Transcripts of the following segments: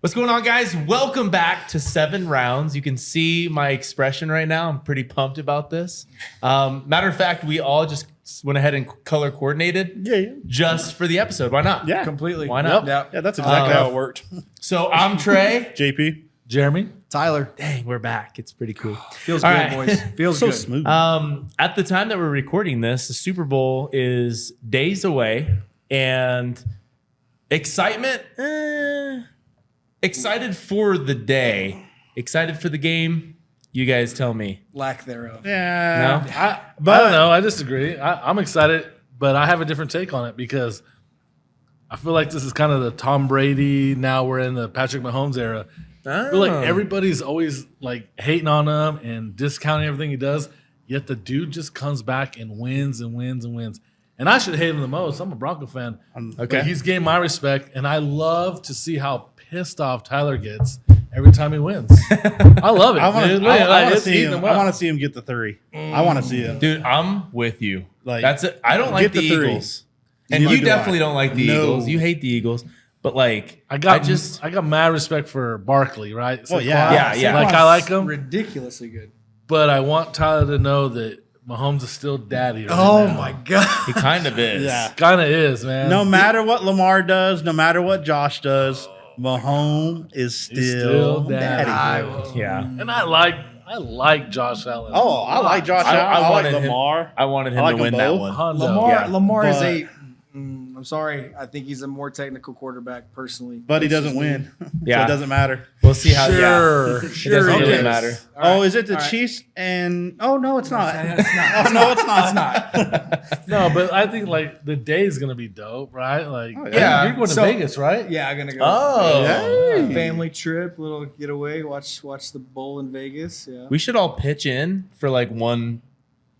What's going on, guys? Welcome back to 7 Rounds. You can see my expression right now. I'm pretty pumped about this. Matter of fact, we all just went ahead and color coordinated just for the episode. Why not? Yeah, completely. Why not? Yeah, that's exactly how it worked. So I'm Trey. JP. Jeremy. Tyler. Dang, we're back. It's pretty cool. Feels All good, right. boys. Feels So good. smooth. At the time that we're recording this, the Super Bowl is days away, and excitement, excited for the day, excited for the game. You guys tell me. Lack thereof. Yeah. No? I don't know. I disagree. I'm excited, but I have a different take on it because I feel like this is kind of the Tom Brady. Now we're in the Patrick Mahomes era. I feel like everybody's always like hating on him and discounting everything he does. Yet the dude just comes back and wins and wins and wins. And I should hate him the most. I'm a Bronco fan. Okay. But he's gained my respect, and I love to see how pissed off Tyler gets every time he wins. I love it. I want dude. to Like, it's see eating him. him I up. want to see him get the 3. I want to see him. Dude, I'm with you. Like, That's it. I don't like get the the 3. Eagles. And Neither you do definitely I. don't like the No. Eagles. You hate the Eagles. But like I got mad respect for Barkley, right? Well, yeah. Yeah. Like I like him, Ridiculously good. but I want Tyler to know that Mahomes is still daddy. Right Oh now. my god. he kind of is. Yeah. Kind of is, man. No matter what Lamar does, no matter what Josh does, Mahomes is still still daddy. daddy. Yeah. And I like Josh Allen. Oh, I like Josh Allen. I like wanted him- Lamar. I wanted him I like to win them that both. one. Hondo. Lamar is but- a. I'm sorry. I think he's a more technical quarterback personally. But he doesn't win. Yeah. So it doesn't matter. We'll see how. Sure, Yeah. sure. It doesn't he really is. matter. Oh, is it the All right. Chiefs and oh no, it's not. It's not. Oh no, it's not. It's not. No, but I think like the day is gonna be dope, right? Like, yeah. you're going to So- Vegas, right? Yeah, I'm gonna go. Oh. Hey. Family trip, little getaway. Watch the bowl in Vegas. Yeah. We should all pitch in for like one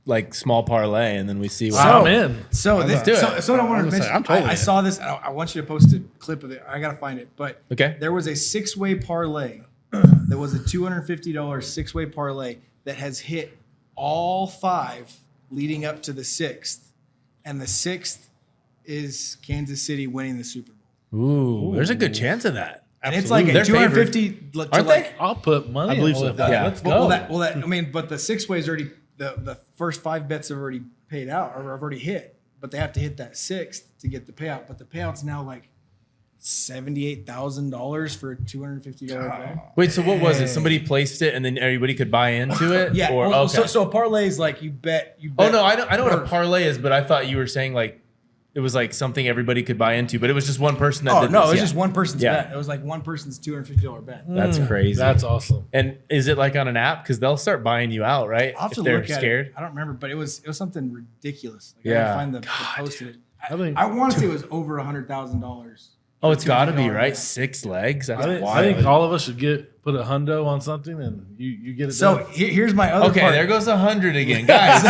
like small parlay, and then we see what. Wow, I'm in. So Let's do it. So what I wanted to I'm mention. saying, I'm totally I in. saw this. I want you to post a clip of it. I gotta find it. But Okay. there was a 6-way parlay. There was a $250 6-way parlay that has hit all 5 leading up to the 6th, and the 6th is Kansas City winning the Super Bowl. Ooh, there's a good chance of that. And it's like a They're 250. to Aren't like, they? I'll put money. I believe on so. with that. Yeah. Let's go. Well, that I mean, but the 6-way is already the first 5 bets have already paid out or have already hit, but they have to hit that 6th to get the payout. But the payout's now like $78,000 for a $250 bet. Wait, so what was it? Somebody placed it, and then everybody could buy into it. Yeah. Or, well, okay. so a parlay is like you bet. Oh no, I know what a parlay is, but I thought you were saying like it was like something everybody could buy into, but it was just one person that Oh did no, this. it was Yeah. just one person's Yeah. bet. It was like one person's $250 bet. That's crazy. That's awesome. And is it like on an app? Because they'll start buying you out, right? I'll have If to they're look at scared. it. I don't remember, but it was something ridiculous. Like, I Yeah. gotta find the post of it. I think- I want to say it was over $100,000. Oh, it's got to be $250 right. bet. 6 legs. That's I wild. think all of us should put a hundo on something, and you get it. So done. here's my other Okay, part. there goes 100 again, guys.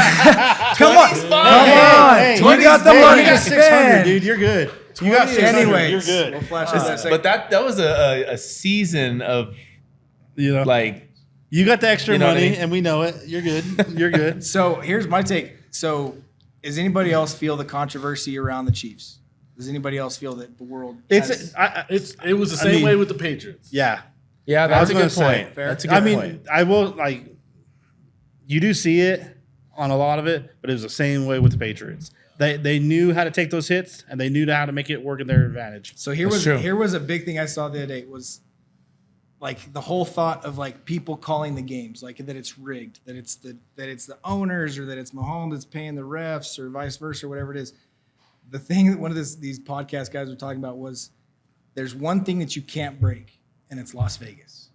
Come on, fine. come on. Hey, You got the hey, money You to got 600, spend. dude. You're good. You got 600. Anyways, You're good. We'll flash that second. But that was a season of You know, like you got the extra You know what I money, mean? and we know it. You're good. You're good. So here's my take. So does anybody else feel the controversy around the Chiefs? Does anybody else feel that the world has, it was the same mean- way with the Patriots. Yeah. yeah, I that's was a gonna good say, point. fair. That's a good I mean, point. I will like. You do see it on a lot of it, but it was the same way with the Patriots. They knew how to take those hits, and they knew how to make it work in their advantage. so here That's was true. here was a big thing I saw the other day was like the whole thought of like people calling the games like that it's rigged, that it's the owners or that it's Mahomes that's paying the refs or vice versa or whatever it is. The thing that one of these podcast guys were talking about was there's one thing that you can't break, and it's Las Vegas.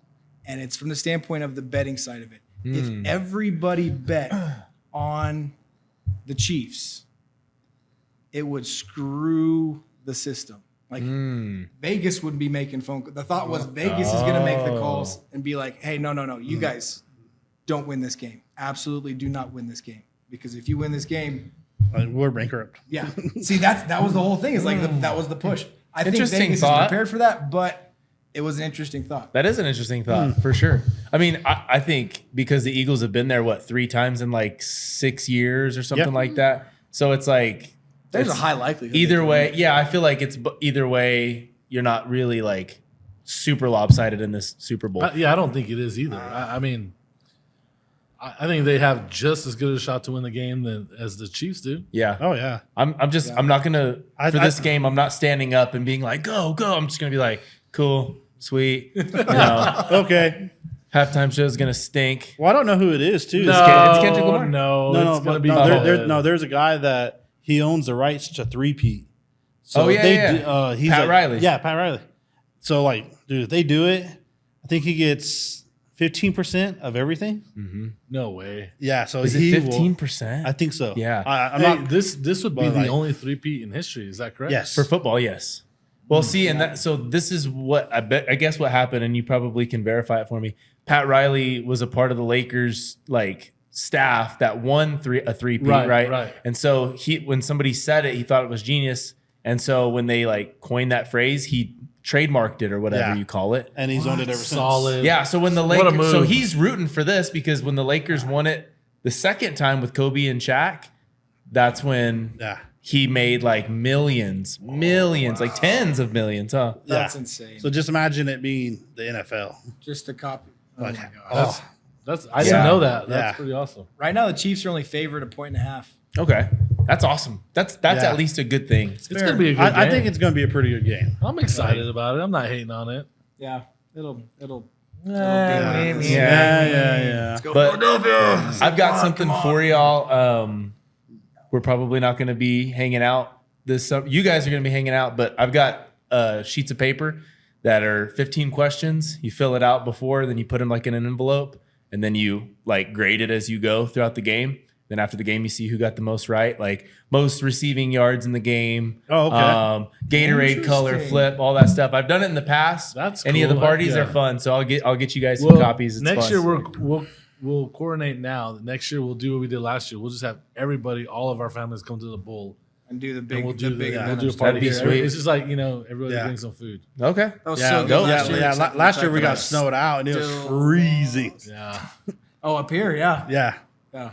And it's from the standpoint of the betting side of it. If everybody bet on the Chiefs, it would screw the system. Like Vegas would be making phone calls. The thought was Vegas is going to make the calls and be like, hey, no, you guys don't win this game. Absolutely do not win this game. Because if you win this game, We're bankrupt. yeah. See, that was the whole thing. Is like that was the push. I think Interesting Vegas thought. is prepared for that, but it was an interesting thought. That is an interesting thought for sure. I mean, I think because the Eagles have been there, 3 times in like 6 years or something Yep. like that. So it's like There's a it's high likelihood. either they can way. win. Yeah, I feel like it's either way. You're not really like super lopsided in this Super Bowl. I don't think it is either. I mean, I think they have just as good a shot to win the game as the Chiefs do. Yeah. Oh yeah. I'm not gonna for this I- game. I'm not standing up and being like, go. I'm just gonna be like, cool, sweet. You know, Okay. halftime show is gonna stink. Well, I don't know who it is too. it's Kendrick Lamar. No, No, it's gonna but be there's a guy that he owns the rights to three-peat. So Oh, yeah, they yeah. do- he's Pat like- Riley. Yeah, Pat Riley. So like, dude, if they do it, I think he gets 15% of everything. No way. Yeah, so Is it he 15%? I think so. Yeah. I'm Hey, not. this would be But, the like- only three-peat in history. Is that correct? Yes. For football, yes. Well, see, and that so this is what I guess what happened, and you probably can verify it for me. Pat Riley was a part of the Lakers like staff that won a three-peat, right? Right. And so when somebody said it, he thought it was genius. And so when they like coined that phrase, he trademarked it or whatever Yeah. you call it. and he's owned it ever since. Solid. Yeah. So when the What a Lakers, so move. he's rooting for this because when the Lakers won it the second time with Kobe and Shaq, that's when Yeah. he made like millions, like tens of millions, huh? That's Yeah. insane. So just imagine it being the NFL. Just a copy. Oh my Like, god. That's I Yeah. didn't know that. That's Yeah. pretty awesome. Right now the Chiefs are only favored 1.5. Okay. That's awesome. That's Yeah. at least a good thing. It's gonna be a good game. I think it's going to be a pretty good game. I'm excited about it. I'm not hating on it. Yeah. It'll Yeah. Let's go But- Philadelphia. I've got something for y'all. We're probably not going to be hanging out this summer. You guys are going to be hanging out, but I've got sheets of paper that are 15 questions. You fill it out before, then you put them like in an envelope, and then you like grade it as you go throughout the game. Then after the game, you see who got the most right, like most receiving yards in the game. Oh, okay. Gatorade color Interesting. flip, all that stuff. I've done it in the past. That's Any of the cool. parties Yeah. are fun, so I'll get you guys some copies. It's next fun. year we'll coordinate now. Next year we'll do what we did last year. We'll just have everybody, all of our families, come to the bowl, And do the and big, we'll do the big we'll event. do a party That'd be here. sweet. It's just like everybody Yeah. brings some food. Okay. That was Yeah, so good dope. last year. yeah. except for Last the year we fact got that snowed out and it was still- freezing. Yeah, Oh, up here, yeah. Yeah. Yeah.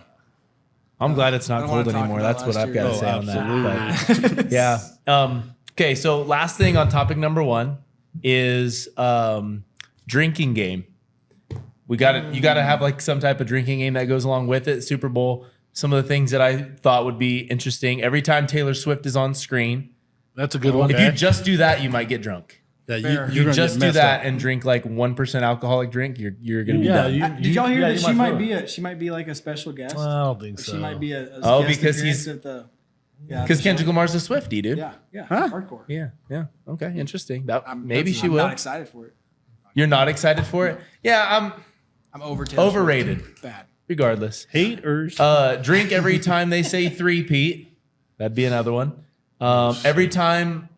I'm glad it's I not don't cold wanna talk anymore. about That's what last I've year. got to Oh, say on that. But, yeah. Okay. So last thing on topic number 1 is drinking game. You got to have like some type of drinking game that goes along with it. Super Bowl. Some of the things that I thought would be interesting. Every time Taylor Swift is on screen, that's a good one. if you just do that, you might get drunk. Yeah, Fair. you're You gonna just get do messed that up. and drink like 1% alcoholic drink. You're gonna be Yeah, done. Did y'all hear that she might be? be like a special guest? I don't think so. She might be a Oh, guest because appearance he's- at the yeah, Because the Kendrick show. Lamar's a Swiftie, dude. Yeah, Huh? hardcore. Yeah. Okay, interesting. That I'm- maybe that's- she I'm will. not excited for it. You're not excited for it? Yeah, I'm over Taylor Swift. overrated. Bad. Regardless, Haters. drink every time they say three-peat. That'd be another one.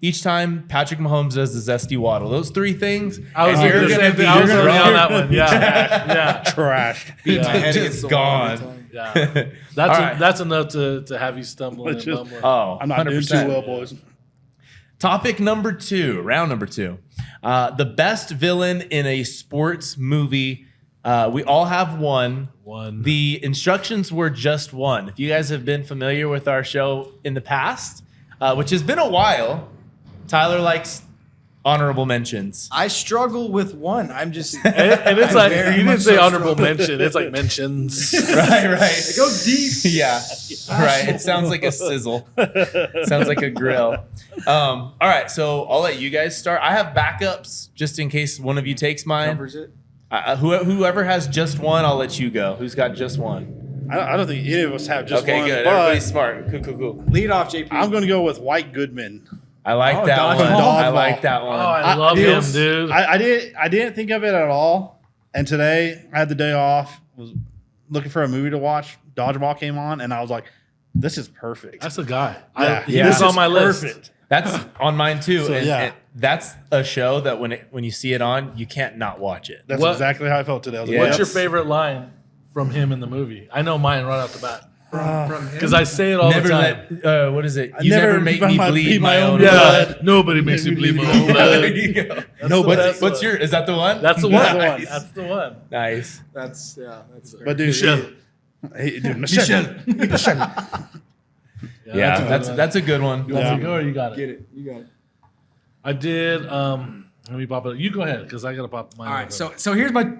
Each time Patrick Mahomes does the zesty waddle. Those 3 things. I was and gonna you're gonna be I was gonna be on drunk. that one. Yeah, Trash. Beat my head Just against the wall every gone. time. yeah. All right. That's enough to have you stumbling and Just- bumbling. Oh, I'm not doing 100%. too well, boys. Topic number 2, round number 2. The best villain in a sports movie. We all have one. One. The instructions were just one. If you guys have been familiar with our show in the past, which has been a while, Tyler likes honorable mentions. I struggle with one. I'm just and it's I like very you didn't much say so honorable struggle. mention. It's like mentions. Right. Go deep. Yeah. Right. It sounds like a sizzle. Sounds like a grill. All right. So I'll let you guys start. I have backups just in case one of you takes mine. Covers it. Whoever has just one, I'll let you go. Who's got just one? I don't think any of us have just Okay, one. good. But Everybody's smart. Cool. Lead off, JP. I'm going to go with White Goodman. I like Oh, that one. dodgeball. I like that Oh, one. I love him, dude. I didn't think of it at all. And today I had the day off. Was looking for a movie to watch. Dodgeball came on, and I was like, "This is perfect." That's the guy. Yeah. He's This on is my list. perfect. That's on mine too. So, and, yeah. and that's a show that when you see it on, you can't not watch it. That's What- exactly how I felt today. I was Yeah. like, What's your "Yes." favorite line from him in the movie? I know mine right off the bat from him. because I say it all Never the time. let what is it? I You never never make me bleed bleed my my own own blood. blood. Yeah, nobody makes me bleed my own There blood. you go. No, the but best What's one. your? Is that the one? That's the That's one. the one. That's the one. Nice. That's great. but dude, Michelle. dude, Michelle. Yeah, that's a good one. You want Yeah. to go or you got it? Get it. You got it. I did. Let me pop it. You go ahead because I gotta pop mine. All right, up. so here's my No,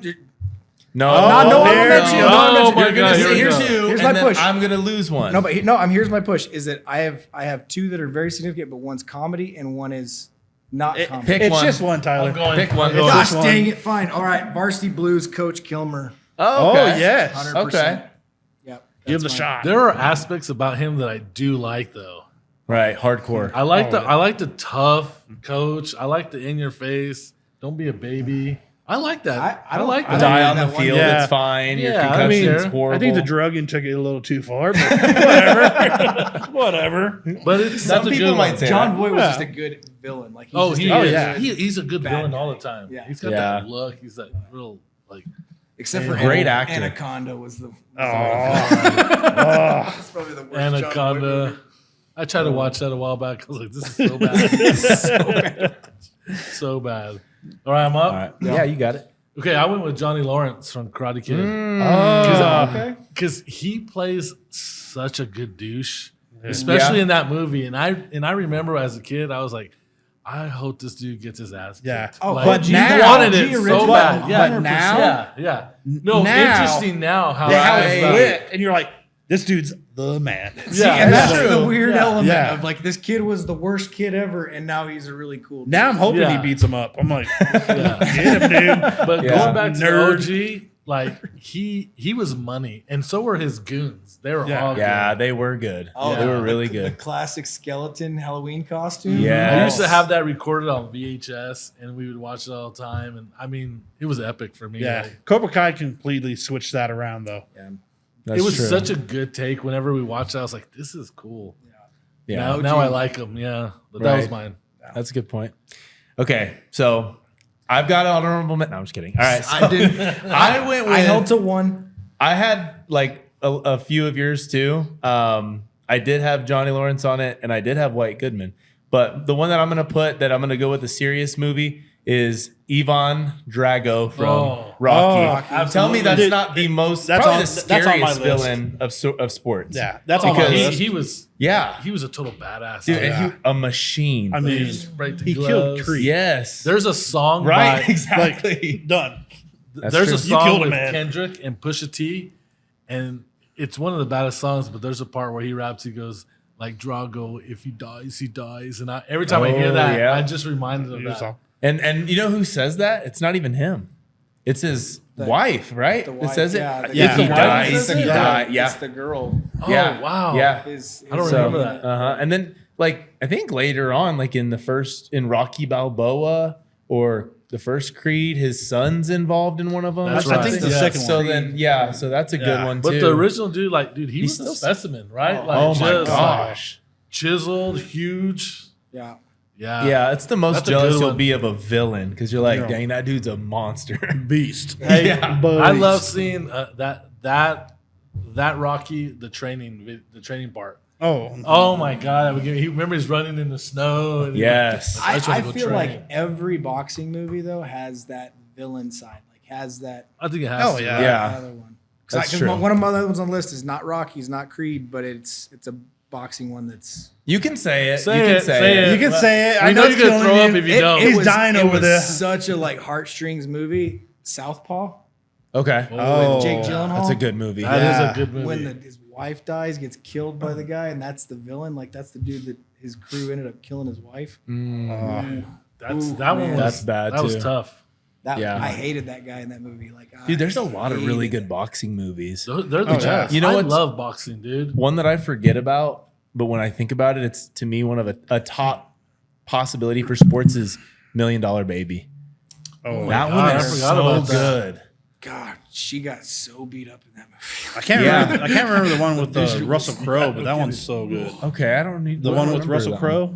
no honorable mention. No honorable my mention. God, You're here gonna we say go. two, Here's and my then push. I'm gonna lose one. Here's my push is that I have two that are very significant, but one's comedy and one is not comedy. pick It's one. just one, Tyler. I'm going. Pick one. I'm going. Gosh one. dang it! Fine. All right. Varsity Blues Coach Kilmer. Oh, Oh, okay. yes. 100%. Okay. Yep. Give that's the mine. shot. There are aspects about him that I do like, though. Right, hardcore. I like Oh, I like the tough coach. I like the in your face. Don't be a baby. I like that. I don't- like I that. don't Die like on the that one. field, Yeah. it's fine. Your Yeah, I concussion's mean, horrible. I think the drugging took it a little too far, but whatever. Whatever. But it's Some that's a people good might one. say John that. Voight was Yeah. just a good villain. Like he's Oh, just he a- is. yeah. He's a good Bad villain guy. all the time. Yeah. He's got Yeah. that look. He's that real like. except for Great actor. Anaconda was the. Oh. That's probably the worst John Voight Anaconda. movie. I tried to watch that a while back. I was like, this is so bad. So bad. All right, I'm up. All right. Yeah, you got it. Okay, I went with Johnny Lawrence from Karate Kid. Okay. Because he plays such a good douche, especially in that movie. And I remember as a kid, I was like, I hope this dude gets his ass kicked. Yeah. Oh, Like, but you now- wanted it so original, bad. Yeah, 100%. now- yeah. No, Now- interesting now how Yeah, how I it felt. lit, and you're like, this dude's the man. See, Yeah, and that's true. the weird Yeah. element Yeah. of like this kid was the worst kid ever, and now he's a really cool. Dude. Now I'm hoping Yeah. he beats him up. I'm like, Yeah. get him, dude. But Yeah. going back to Nerd. the OG, like he was money, and so were his goons. They were Yeah. all Yeah, good. they were good. Oh, They were the- really The good. classic skeleton Halloween costume. Yeah. I used to have that recorded on VHS, and we would watch it all the time. And I mean, it was epic for me. Yeah. Like, Cobra Kai completely switched that around, though. That's it was true. such a good take. Whenever we watched it, I was like, "This is cool." yeah. Now I like them. Yeah, but that Right. was mine. That's a good point. Okay, so I've got honorable. No, I'm just kidding. All right, so I did. I went with. I held to one. I had like a few of yours too. I did have Johnny Lawrence on it, and I did have White Goodman. But the one that I'm going to put that I'm going to go with the serious movie is Ivan Drago from Oh. Rocky. Oh, Tell me that's Dude, not the most, that's probably on- the that's on my scariest list. villain of sports. Yeah, that's on my Because- list. He was Yeah. he was a total badass. Dude, Yeah. and a machine. I mean, Just break the he gloves. killed Creed. yes. There's a song right? by Exactly. Done. That's there's true. a You song killed a with man. Kendrick and Pusha T, and it's one of the baddest songs. But there's a part where he raps. He goes like, "Drago, if he dies, he dies." And every time I hear Oh, that, yeah. I just reminded of that. And you know who says that? It's not even him. It's his wife, right? The It wife, says it. yeah, the- If Yeah. he The wife dies, says he it? dies. Yeah. It's the girl. Oh Yeah. wow! Yeah. I don't remember that. And then like I think later on, like in Rocky Balboa or the first Creed, his son's involved in one of them. That's I think the Yes. second So one. then, so that's a good Yeah. one too. But the original dude, he He's was a still- specimen, right? Oh my just, gosh. chiseled, huge. Yeah. Yeah, Yeah, it's the most That's a jealous good you'll one. be of a villain because you're like, Yeah. dang, that dude's a monster. Beast. Hey, Yeah. I love seeing that Rocky the training part. Oh, Oh my god! He remember he's running in the snow. And Yes. I just wanna I go feel train. like every boxing movie though has that villain side. Like has that I think it has. Hell to. yeah. Yeah. other one. That's Because true. one of my other ones on the list is not Rocky, it's not Creed, but it's a boxing one that's. You can say it. Say you can it, say say it. it. You can say it. We I know know you're it's gonna throw killing up you. if you don't. He's dying over was there. Such a like heartstrings movie. Southpaw Okay. Oh, with Jake Gyllenhaal. That's a good movie. That is Yeah. a good movie. When his wife dies, gets killed by the guy, and that's the villain. Like that's the dude that his crew ended up killing his wife. that one man. was That's bad, That was too. tough. That Yeah. I hated that guy in that movie. Like, Dude, there's a lot of really hated good it. boxing movies. They're the yeah. best. You know I what's- love boxing, dude. One that I forget about, but when I think about it, it's to me one of a top possibility for sports is $1 Million Baby. Oh, That God, one I is forgot so about that. good. God, she got so beat up in that movie. I can't Yeah. remember. I can't remember the one with Russell Crowe, but that one's so good. Okay, I don't need The one with remember Russell that Crowe.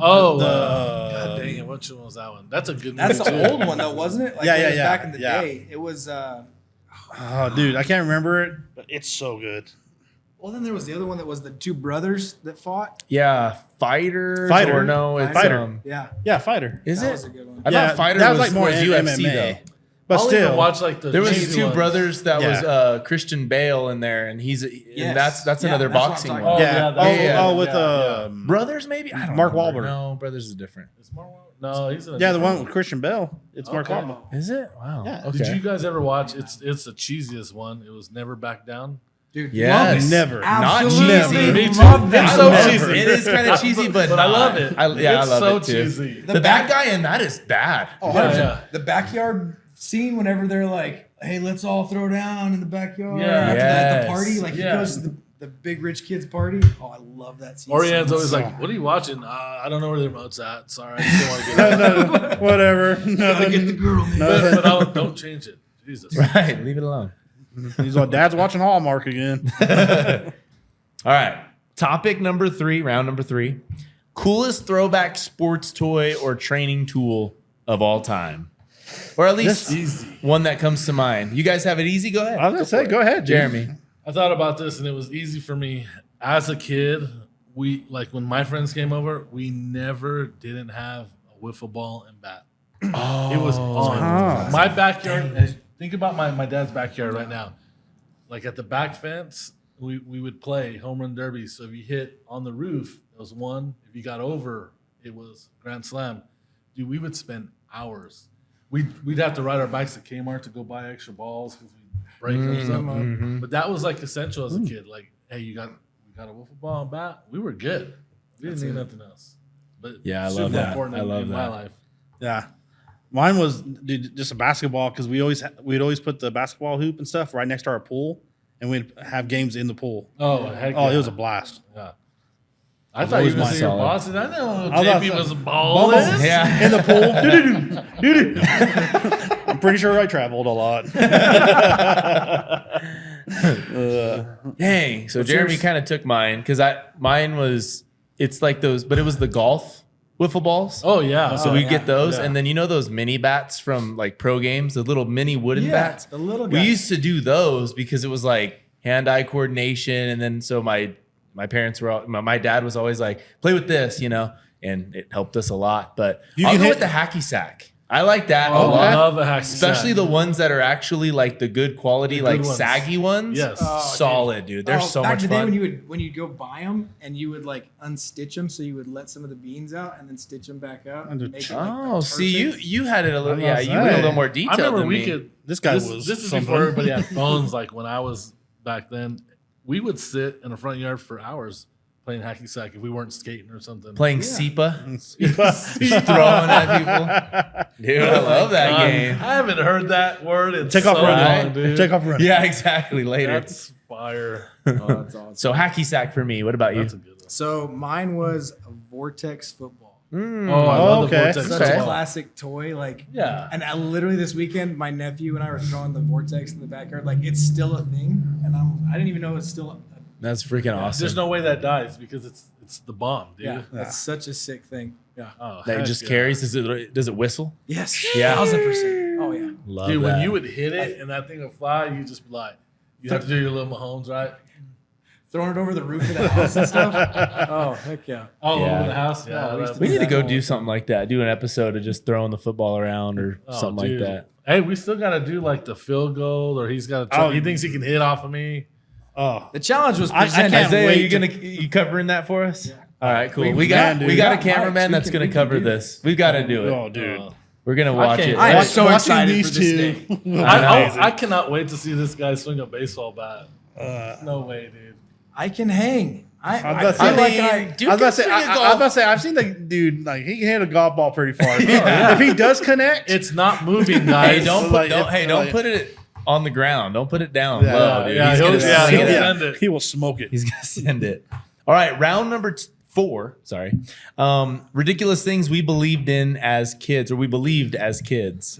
Oh, The- God dang it! Which one was that one? That's a good That's movie. the too. old one though, wasn't it? Like, Yeah, when it yeah, was yeah, Back in the yeah. day, it was. Oh, dude, I can't remember it, but it's so good. Well, then there was the other one that was the two brothers that fought. Yeah, Fighters Fighter. or no, it's Fighter. Yeah, Yeah, Fighter. Is that it? was a good one. I Yeah, thought Fighter that was, was like more UFC MMA. though. But I'll still, even watch like the There was cheesy two ones. brothers that was Yeah. Christian Bale in there, and he's Yes. and that's Yeah, another that's what I'm boxing talking one. Oh, yeah. yeah, Oh, that's- yeah, oh, with yeah. Brothers maybe I don't Mark remember. Wahlberg. No, Brothers is different. Is Mark Wahlberg- No, he's in a Yeah, the different one with Christian Bell. It's Mark Okay. Wahlberg. Is it? Wow. Yeah. Okay. Did you guys ever watch? It's the cheesiest one. It was Never Back Down. Dude, Yes. love it. Never. Not Absolutely cheesy. Me too. love that. It's so I love cheesy. it. It is kind of cheesy, but I love it. I It's love so it too. cheesy. The bad guy in that is bad. Oh, Yeah, 100%. yeah. The backyard scene whenever they're like, "Hey, let's all throw down in the backyard." Yeah. After Yes. the party, like Yeah. he goes to the big rich kids party. Oh, I love that scene. Orian's so always much. like, "What are you watching? I don't know where the remote's at. Sorry, I just don't want to get it." Whatever. Gotta get the Nothing. girl, man. But don't change it. Jesus. Right. Leave it alone. He's like, Dad's watching Hallmark again. All right. Topic number 3, round number 3. Coolest throwback sports toy or training tool of all time. Or at least one that comes to mind. You guys have it easy? Go ahead. I was gonna say, go ahead, dude. Jeremy. I thought about this and it was easy for me. As a kid, we like when my friends came over, we never didn't have a wiffle ball and bat. Oh, It was on. Ah. My backyard, think about my dad's backyard right now. Like at the back fence, we would play home run derby. So if you hit on the roof, it was 1. If you got over, it was grand slam. Dude, we would spend hours. We'd have to ride our bikes to Kmart to go buy extra balls because we break them. But that was like essential as a kid. Like, hey, we got a wiffle ball and bat. We were good. We didn't need nothing else. But Yeah, I super love that. important I love in my that. life. Yeah. Mine was dude, just a basketball because we'd always put the basketball hoop and stuff right next to our pool, and we'd have games in the pool. Oh, heck Oh, yeah. it was a blast. Yeah. I thought you always were my saying your solid. boss. And I know I JP thought was so. balling. Yeah. In the pool. Doo-doo-doo. Doo-doo. I'm pretty sure I traveled a lot. Dang. So Jeremy yours? kind of took mine because mine was, it's like those, but it was the golf wiffle balls. Oh yeah. So we yeah. get those, Yeah. and then you know those mini bats from like pro games, the little mini wooden Yeah, bats. the little We guys. used to do those because it was like hand-eye coordination, and then so my parents were my dad was always like, play with this, and it helped us a lot. But You I'll can go hit- with the hacky sack. I like that a I lot, love a hack. especially the ones that are actually like the good quality, The like good ones. saggy ones. Yes. Oh, Solid, dude. They're so back much in the day fun. when you'd go buy them and you would like unstitch them, so you would let some of the beans out and then stitch them back out. Under- And make it, like, Oh, see, perfect. you had it a little, I'm yeah, gonna you went a say. little more I detailed remember than we me. could. This guy This was is something. before everybody had phones. Like when I was back then, we would sit in the front yard for hours playing hacky sack if we weren't skating or something. Playing SEPA, just throwing at people. Dude, I love that God, game. I haven't heard that word in Take so off running. long, dude. Take off running. Yeah, exactly. Later. That's fire. Oh, that's awesome. So hacky sack for me. What about you? That's a good one. So mine was a Vortex football. Oh, I love the okay. Vortex Such Okay. a football. classic toy. Like, Yeah. and I literally this weekend, my nephew and I were throwing the Vortex in the backyard. Like, it's still a thing, and I didn't even know it's still. That's freaking awesome. There's no way that dies because it's the bomb, dude. Yeah, that's such a sick thing. Yeah. Oh, that heck just yeah. carries. Does it whistle? Yes. Yeah. 1000%. Oh yeah. Love Dude, that. when you would hit it and that thing would fly, you just be like, you have to do your little Mahomes, right? Throwing it over the roof of the house and stuff. Oh heck yeah. All Yeah. over the house. Oh, Yeah, we used that- to we need to that go all do the something like that. Do an episode of just throwing the football around or oh, something dude. like that. Hey, we still got to do like the field goal, or he's got to. Oh, he thinks he can hit off of me. Oh, The challenge was I presented. can't Isaiah, wait you covering that for us? All right, cool. We We got can, we dude. got a We got cameraman mics. that's We gonna can cover do this. We've got to do it. oh, dude. We're gonna watch can't- it. I am Watch- so watching excited these for this two day. will be I amazing. cannot wait to see this guy swing a baseball bat. No way, dude. I can hang. I about to feel say- like dude I was about to say, can swing a I was golf. about to say, I've seen the dude like he can hit a golf ball pretty far. If he does connect, It's not moving, guys. Hey, don't like, put, it's hey, don't like- put it on the ground. Don't put it down Yeah. low, dude. Yeah, He's he'll- gonna yeah, send he'll it. send it. he will smoke it. He's gonna send it. All right, round number 4. Sorry, ridiculous things we believed in as kids, or we believed as kids.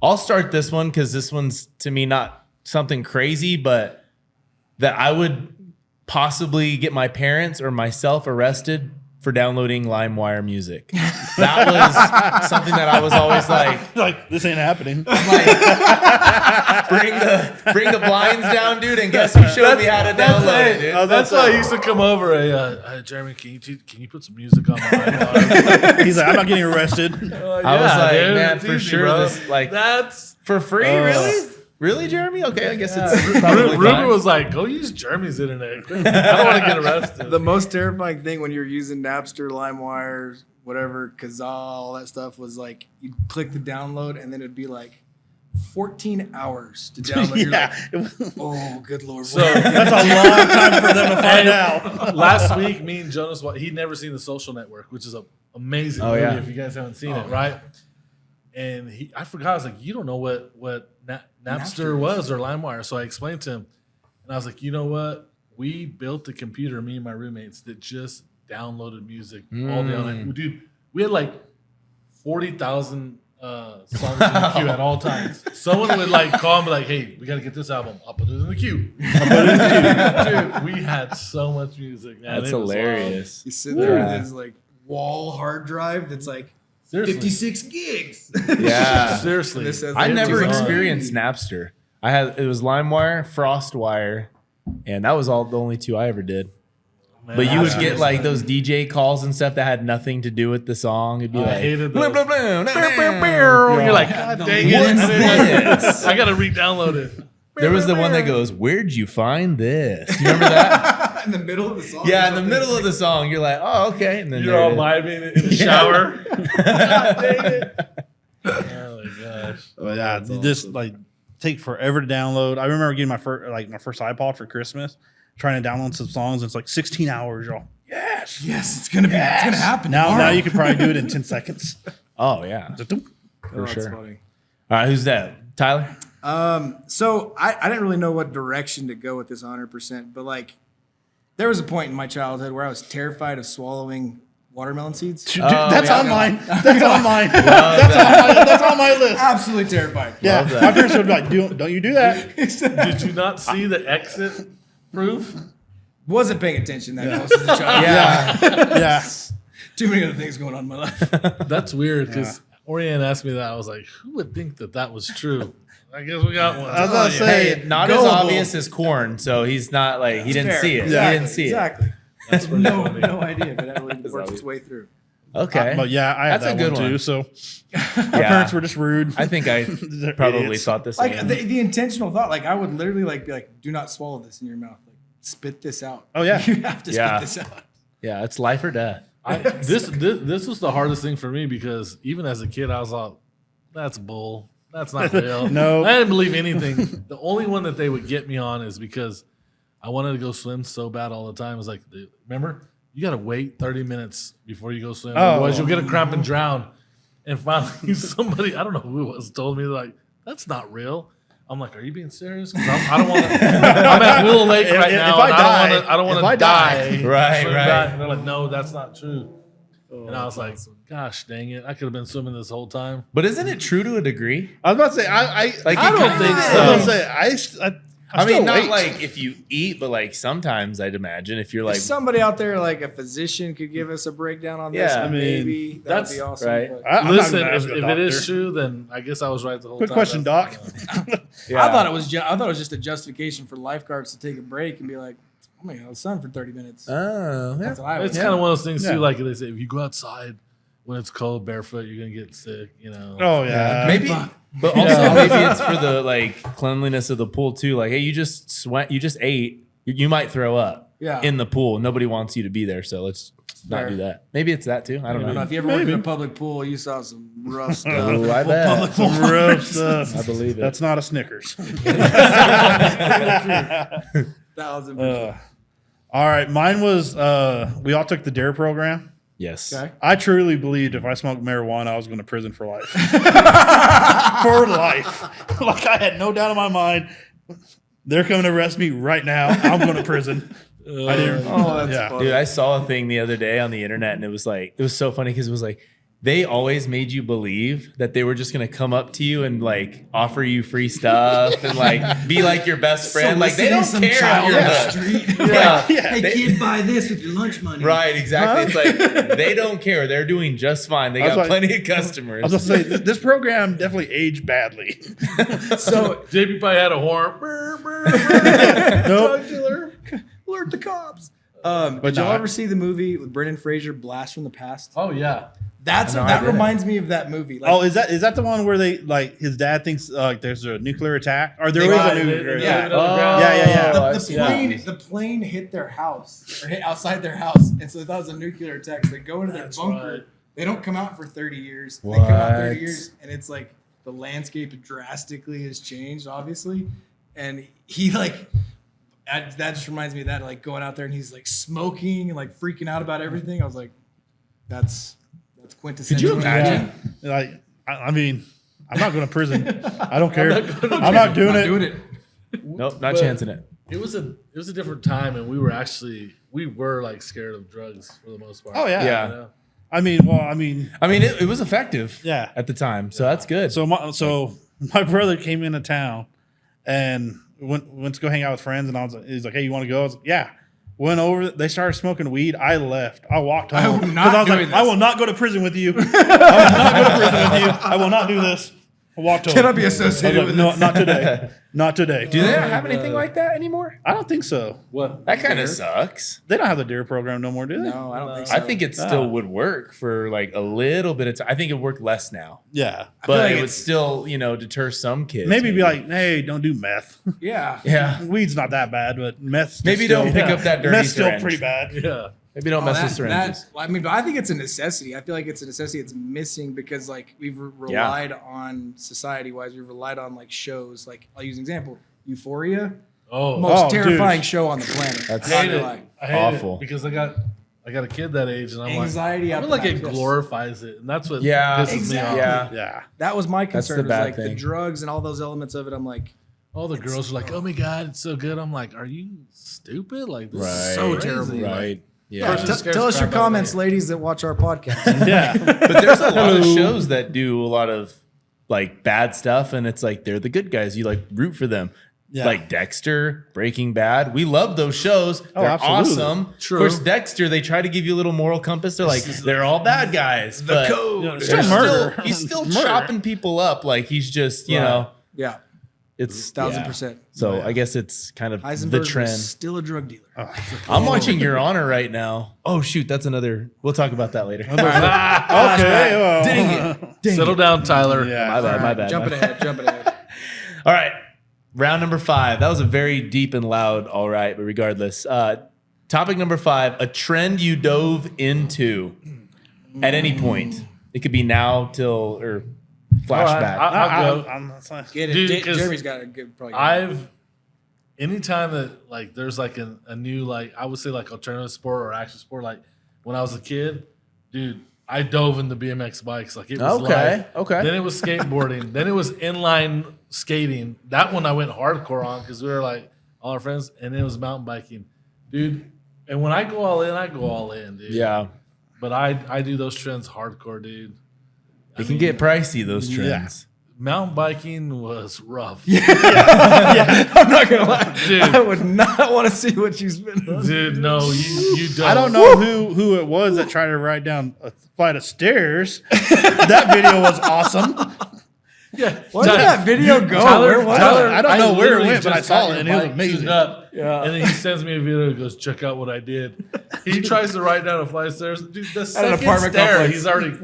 I'll start this one because this one's to me not something crazy, but that I would possibly get my parents or myself arrested for downloading LimeWire music. That was something that I was always like, Like this ain't happening. bring the blinds down, dude, and guess who showed me how to download it, dude? That's why I used to come over. Hey, Jeremy, can you put some music on my iPod? He's like, I'm not getting arrested. I was like, man, for sure, this, like- that's For free, really? Really, Jeremy? Okay, I guess it's probably Ruben fine. was like, "Go use Jeremy's internet. I don't want to get arrested." The most terrifying thing when you're using Napster, LimeWire, whatever, Kazaa, all that stuff was like you'd click the download and then it'd be like 14 hours to download. You're like, oh, good Lord. So That's a long time for them to find out. last week, me and Jonas, he'd never seen The Social Network, which is an amazing movie yeah. if you guys haven't seen it, right? And I forgot. I was like, you don't know what Napster was or LimeWire. So I explained to him, and I was like, you know what? We built a computer, me and my roommates, that just downloaded music all day. Like, dude, we had like 40,000 songs in the queue at all times. Someone would like call and be like, "Hey, we got to get this album. I'll put it in the queue." Dude, we had so much music. Man. That's It was hilarious. You sit there with this like wall hard drive that's like Seriously. 56 gigs. Yeah. Seriously. This says I never empty experienced Napster. It was LimeWire, FrostWire, and that was the only two I ever did. Man, But you would I- get like those DJ calls and stuff that had nothing to do with the song. It'd be I like, hated blah, those. blah, blah, You're like, God dang it. What's this? I got to re-download it. There was the one that goes, "Where'd you find this?" You remember that? in the middle of the song. Yeah, in the middle of the song, you're like, "Oh, okay." And then You're there all it is. vibing in the shower. God dang it. Oh my gosh. But yeah, just like take forever to download. I remember getting my first iPod for Christmas, trying to download some songs. It's like 16 hours, y'all. Yes. Yes, it's gonna happen. Now tomorrow. you can probably do it in 10 seconds. Oh yeah, Oh, that's sure. funny. all right. Who's that? Tyler. So I didn't really know what direction to go with this 100%, but like there was a point in my childhood where I was terrified of swallowing watermelon seeds. Dude, that's yeah, on no. mine. That's on mine. That's on my list. Absolutely terrified. Yeah, Love that. my parents would be like, "Don't you do that?" Did you not see the exit proof? Wasn't paying attention that close as a child. Yeah. Yeah. Too many other things going on in my life. That's weird because Oriane asked me that. I was like, who would think that was true? I guess we got one. I was about to say, Hey, not as gullible. obvious as corn, so he's not like he didn't Fair. see it. Yeah. He didn't see Exactly. That's pretty No, funny. no idea, but that really worked its way through. it. Okay, but yeah, I had That's a that good one one. too. So my Yeah. parents were just rude. I think I They're probably idiots. thought this. Like the intentional thought, like I would literally like be like, "Do not swallow this in your mouth. Like spit this out." Oh, yeah. you have to Yeah. spit this out. Yeah, it's life or death. This was the hardest thing for me because even as a kid, I was like, that's bull. That's not real. No. I didn't believe anything. The only one that they would get me on is because I wanted to go swim so bad all the time. It was like, remember, you got to wait 30 minutes before you go swim. Oh. Otherwise, you'll get a cramp and drown. And finally, somebody, I don't know who it was, told me, like, that's not real. I'm like, are you being serious? 'Cause I don't want to. I'm at Willow Lake right If now. I and die- I don't want if to I die. die- Right, Swim right. back. And they're like, no, that's not true. And I was like, gosh, dang it. I could have been swimming this whole time. But isn't it true to a degree? I was about to say, I Like, I it don't kinda think is. so. was about to say, I I mean, still not wait. like if you eat, but like sometimes I'd imagine if you're like, If somebody out there, like a physician, could give us a breakdown on this, Yeah, I mean, maybe that would that's be awesome. right. but- I'm not Listen, gonna if ask a it doctor. is true, then I guess I was right the whole Quick time. question, Doc. yeah. I thought it was just a justification for lifeguards to take a break and be like, "I'm gonna go in the sun for 30 minutes." Oh, yeah. That's what I would. It's kind of one of those things Yeah. too. Like they say, if you go outside when it's cold barefoot, you're gonna get sick. You know. Oh yeah, maybe, but also maybe it's for the like cleanliness of the pool too. Like, hey, you just ate. You might throw up Yeah. in the pool. Nobody wants you to be there, so let's not Fair. do that. Maybe it's that too. I I don't don't know know. if you ever worked in a public pool, you saw some rough stuff. Oh, I Full bet. public pool. some rough stuff. I believe it. That's not a Snickers. 1,000%. All right, mine was we all took the DARE program. Yes. Okay. I truly believed if I smoked marijuana, I was going to prison for life. For life. Like I had no doubt in my mind. They're coming to arrest me right now. I'm going to prison. I didn't. Oh, that's Yeah. funny. Dude, I saw a thing the other day on the internet, and it was so funny because it was like they always made you believe that they were just gonna come up to you and like offer you free stuff and like be like your best friend. Like they don't Soliciting care some if you're child on the hooked. street. Yeah. Hey, They- kid, buy this with your lunch money. Right, exactly. It's like they don't care. They're doing just fine. They I was got like- plenty of I customers. was going to say, this program definitely aged badly. So, JP probably had a horn. Brr, brr, brr. Nope. drug dealer, alert the cops. But Did y'all no, ever see the movie with Brendan Fraser, Blast from the Past? Oh yeah. That's No, I that didn't. reminds me of that movie. Like, Oh, is that the one where they like his dad thinks like there's a nuclear attack or there They is got a it. nuclear Yeah. attack? Oh, the, I've the seen that plane, movie. the plane hit their house or hit outside their house, and so they thought it was a nuclear attack. So they go into their That's bunker. right. They don't come out for 30 years. They come out 30 What? years, and it's like the landscape drastically has changed, obviously. And he like that just reminds me of that, like going out there and he's like smoking and like freaking out about everything. I was like, that's Could quintessential. you imagine? Like, I mean, I'm not going to prison. I don't care. I'm not doing Not it. doing it. Nope, not But- chancing it. It was a different time, and we were like scared of drugs for the most part. Oh, yeah. Yeah. You know? I mean, I mean, it was effective. Yeah. At the time, so that's good. so my brother came into town and went to go hang out with friends, and he's like, "Hey, you want to go?" I was like, "Yeah." Went over. They started smoking weed. I left. I walked home will not I was do like, this. "I will not go to prison with you. I will not go to prison with you. I will not do this." I walked home. Cannot be I was associated like, with no, this. not today. Not today. Do they not have anything like that anymore? I don't think so. What? That kind of sucks. They don't have the deer program no more, do they? No, I don't think so. I think it still would work for like a little bit of time. I think it worked less now, Yeah. but like it would it's- still, deter some kids. Maybe be like, "Hey, don't do meth." Yeah. yeah, Weed's not that bad, but meth's Maybe still, don't pick up that dirty Meth's still syringe. pretty bad. Yeah. maybe don't mess with syringes. I mean, but I think it's a necessity. I feel like it's a necessity. It's missing because like we've relied on society-wise. We've relied on like shows. Like I'll use an example: Euphoria, Oh, most Oh, terrifying dude. show on the planet. That's- Not hate gonna it. lie. I hate Awful. it because I got a kid that age, and I'm Anxiety like, I out feel the like it back, yes. glorifies it, and that's what Yeah, pisses exactly. me off. Yeah, Yeah. That was my That's the concern. Was bad like the thing. drugs and all those elements of it. I'm like, All the girls are like, "Oh my god, it's so good." I'm like, "Are you stupid? Like this is so Right. terrible." right. yeah, Yeah, First- scares tell us the your crap out of comments, me. ladies that watch our podcast. Yeah. but there's a lot of shows that do a lot of like bad stuff, and it's like they're the good guys. You like root for them. Yeah. Like Dexter, Breaking Bad. We love those shows. They're absolutely. awesome. True. Of course, Dexter, they try to give you a little moral compass. They're like, they're all bad guys. but code. You know, it's they're still murder. he's still Murder. chopping people up. Like he's just, you Right. know, Yeah, it's 1000%. So I guess it's kind of Heisenberg the was trend. still a drug dealer. I'm watching Your Honor right now. Oh shoot, that's another. We'll talk about that later. Okay. Well. Dang it. Settle down, Tyler. Yeah. My bad. My bad. Jumping my bad. ahead. All right. Round number 5. That was a very deep and loud, all right, but regardless. Topic number 5, a trend you dove into at any point. It could be now till or flashback. I'll go. I'm not saying- Get it. Dude, 'cause Jeremy's got a good. Probably Anytime that like there's like a new like I would say like alternative sport or action sport, like when I was a kid, dude, I dove into BMX bikes. Like it was Okay, life. okay. Then it was skateboarding. Then it was inline skating. That one I went hardcore on because we were like all our friends, and then it was mountain biking, dude. And when I go all in, I go all in, dude. yeah. But I do those trends hardcore, dude. It can get pricey, those trends. Mountain biking was rough. I'm not gonna lie. Dude. I would not want to see what you spend on. Dude, no, you don't. I don't know who it was that tried to ride down a flight of stairs. That video was awesome. Yeah. Where did that video go? Tyler, Where was Tyler, it? I don't know where it literally went, but I just saw got it, and your it was bike amazing. tuned Up, Yeah. And then he sends me a video and goes, check out what I did. He tries to ride down a flight of stairs. Dude, the second apartment stair, complex. he's already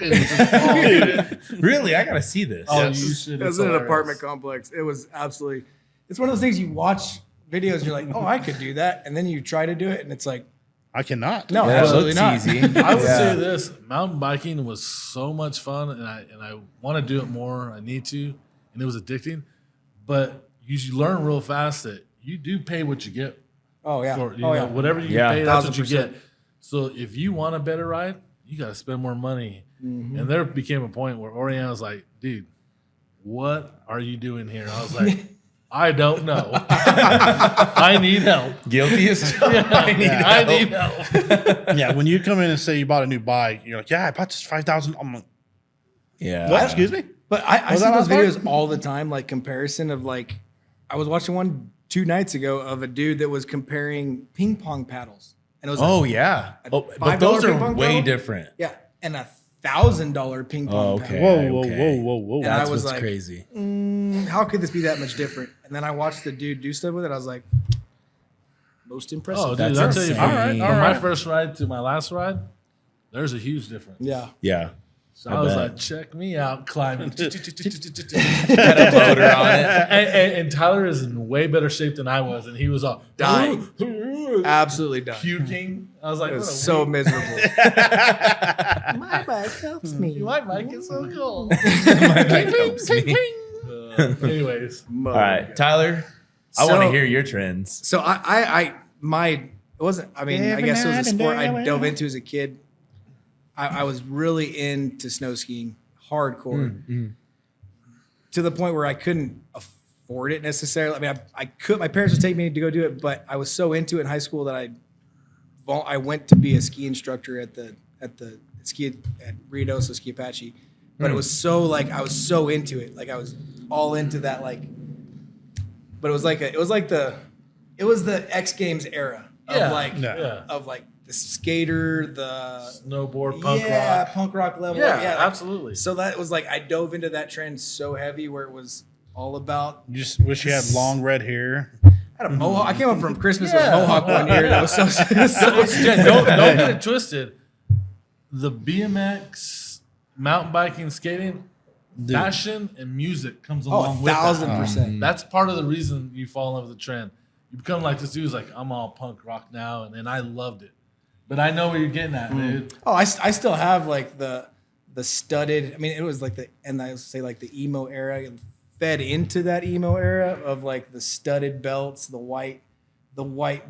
Oh, Really? I got to see this. you Yes. should. It was It's in an hilarious. apartment complex. It was absolutely. It's one of those things you watch videos. And you're like, oh, I could do that, and then you try to do it, and it's like, I cannot. no, Yeah, it absolutely looks not. easy. I would Yeah. say this: mountain biking was so much fun, and I want to do it more. I need to, and it was addicting. But you learn real fast that you do pay what you get. Oh yeah. For, you Oh know, yeah. whatever you Yeah. pay, that's what you 1000%. get. So if you want a better ride, you got to spend more money. And there became a point where Oriana was like, dude, what are you doing here? I was like, I don't know. I need help. Guilty as charged. I need help. Yeah, when you come in and say you bought a new bike, you're like, yeah, I bought this 5,000. I'm like, Yeah. what? Excuse me? But I Was see that those last videos all the time, like comparison of like, I was watching one 2 nights ago of a dude that was comparing ping pong paddles, and it was Oh, yeah. Oh, $5 but those ping are pong way paddle? different. yeah, and $1,000 ping pong Oh, paddle. okay. Whoa, whoa, okay. whoa, whoa, whoa. And I That's was what's like, crazy. How could this be that much different? And then I watched the dude do stuff with it. I was like, most impressive. Oh, dude, That's I'll tell you, insane. from, All right, from all my right. first ride to my last ride, There's a huge difference. Yeah. Yeah. So I was bet. like, check me out climbing. Had a motor on it. And Tyler is in way better shape than I was, and he was all Dying. Absolutely done. puking. I was like, It what was a so weird- miserable. My bike helps me. My bike is so cool. My bike helps me. Anyways, All right, Tyler, I want to hear your trends. So it wasn't, I mean, I guess it was a sport I dove into as a kid. I was really into snow skiing, hardcore, to the point where I couldn't afford it necessarily. I mean, I could, my parents would take me to go do it, but I was so into it in high school that I went to be a ski instructor at Rio Doce Ski Apache. But it was so like, I was so into it. Like I was all into that, like, but it was the X Games era of of like the skater, the snowboard, punk rock. punk rock level. Yeah, like, absolutely. So that was like, I dove into that trend so heavy where it was all about. You just wish you had long red hair. I had a mohawk. I came up from Christmas with a mohawk one year. That was so don't get it twisted. The BMX, mountain biking, skating, fashion, and music comes along with that. 1,000%. That's part of the reason you fall in love with the trend. You become like this dude's like, I'm all punk rock now, and I loved it. But I know where you're getting at, dude. Oh, I still have like the studded. I mean, it was like and I would say like the emo era, and fed into that emo era of like the studded belts, the white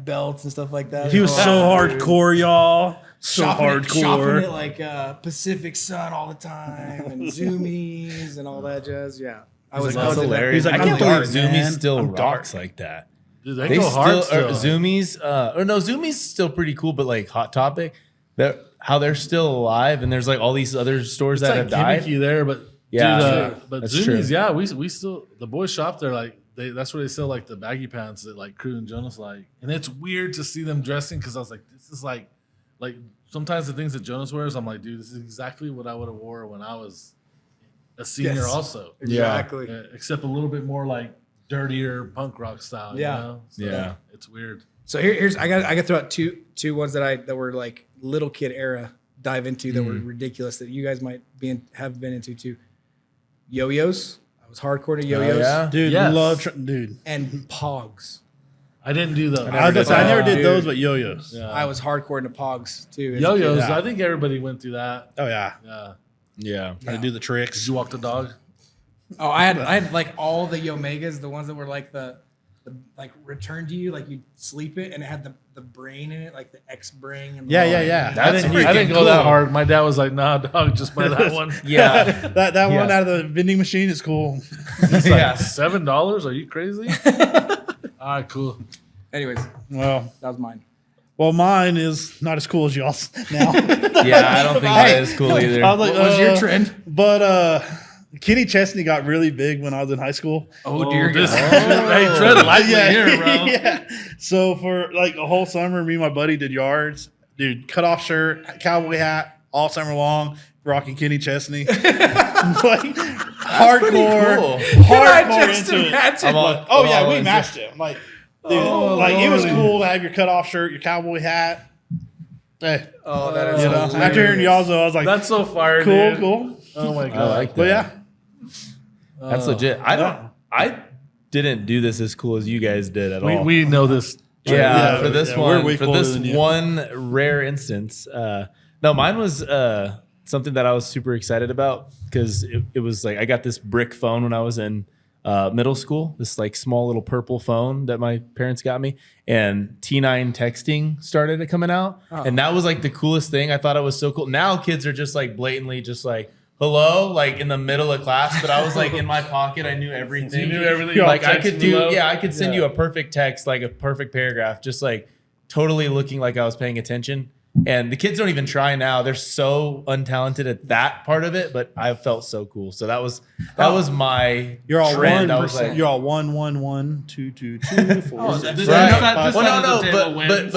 belts and stuff like that. He was so hardcore, y'all. So shopping hardcore. at like Pacific Sun all the time and Zoomies and all that jazz. Yeah, I was That's into that. hilarious. He's like, I I'm can't believe dark, Zoomies man. still I'm rocks dark. like that. Dude, they go hard still. Zoomies, Zoomies still pretty cool, but like Hot Topic, how they're still alive, and there's like all these other stores that have died. Gimmicky there, but Yeah, dude, true. but That's Zoomies, true. yeah, we still the boys shop there. Like that's where they sell like the baggy pants that like Crew and Jonas like, and it's weird to see them dressing because I was like, this is like sometimes the things that Jonas wears, I'm like, dude, this is exactly what I would have wore when I was a senior, Yes. also, Exactly. except a little bit more like dirtier punk rock style. Yeah. You know? So Yeah. it's weird. So here's I got throw out two ones that were like little kid era dive into that were ridiculous that you guys might have been into too. Yo-yos. I was hardcore to yo-yos. yeah? Dude, Yes. dude. And pogs. I didn't do those. I never did Dude. those, but yo-yos. Yeah. I was hardcore into pogs too. as a Yo-yos. kid. I think everybody went through that. Oh yeah, Yeah. Yeah. I do the Did tricks. you walk the dog? Oh, I had like all the Yomegas, the ones that were like the like return to you, like you sleep it, and it had the brain in it, like the X brain. And the Yeah, yeah, yeah. That's I didn't, I didn't go cool. that hard. My dad was like, "Nah, dog, just buy that one." Yeah. that Yeah. one out of the vending machine is cool. It's Yeah. like $7. Are you crazy? All right, cool. Anyways, Well, that was mine. mine is not as cool as y'all's now. Yeah, I don't think that is cool either. I was like, What was your trend? But Kenny Chesney got really big when I was in high school. Oh dear This, God. hey, tread lightly here, bro. Yeah. So for like a whole summer, me and my buddy did yards. Dude, cut off shirt, cowboy hat, all summer long, rocking Kenny Chesney. Like hardcore, cool. hardcore into it. I'm all- Oh yeah, all we into- matched it. Like, dude, like it was cool to have your cut off shirt, your cowboy hat. Hey, Oh, that is you know, hilarious. after hearing y'all, I was like, That's so fire, cool, dude. cool. Oh my god. I like that. But yeah, That's legit. I didn't do this as cool as you guys did at all. we know this. Yeah, for this we're one, way for cooler this than you. one rare instance. No, mine was something that I was super excited about because it was like I got this brick phone when I was in middle school. This like small little purple phone that my parents got me, and T9 texting started coming out, and that was like the coolest thing. I thought it was so cool. Now kids are just like blatantly just like. Hello, like in the middle of class, but I was like in my pocket. I knew everything. You knew everything. Like I Text could do, below. yeah, I could send you a perfect text, like a perfect paragraph, just like totally looking like I was paying attention. And the kids don't even try now. They're so untalented at that part of it, but I felt so cool. So that was my you're all trend. I 1%. was like, You're all 1, 1, 1, 2, 2, 2, 4. Oh, six, this- seven, this- five, this- well, no, side of the table wins.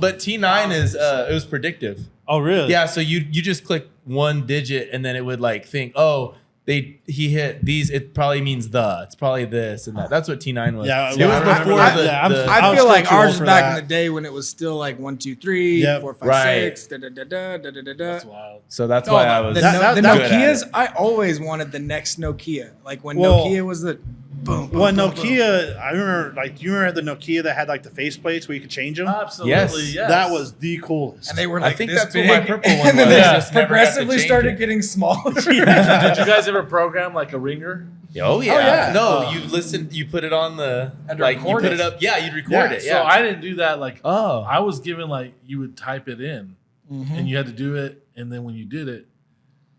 but T9 is it was predictive. Oh, really? Yeah, so you just click one digit and then it would like think, oh, he hit these. It probably means it's probably this and that. That's what T9 was. Yeah, it well, was I remember before that. the. Yeah, the- I was feel still like too ours old was for back that. in the day when it was still like 1, 2, 3, Yep. 4, 5, Right. 6, da da da da da da da. That's wild. so that's Oh, why I was. the, That- the that- good at Nokias. it. I always wanted the next Nokia. Like when Well, Nokia was the boom. boom Well, boom, Nokia, I remember, like, do you remember the Nokia that had like the faceplates where you could change them? Absolutely, Yes. yes. That was the coolest. And they were I like think this that's what big, my purple one and then was. they Yeah. just Never got to progressively change started it. getting smaller. Did you guys ever program like a ringer? Oh yeah. yeah. No, you listen. You put it on the And like you record put it. it up. Yeah, you'd record Yeah, it. So Yeah. I didn't do that. Like oh. I was given like you would type it in, and you had to do it, and then when you did it,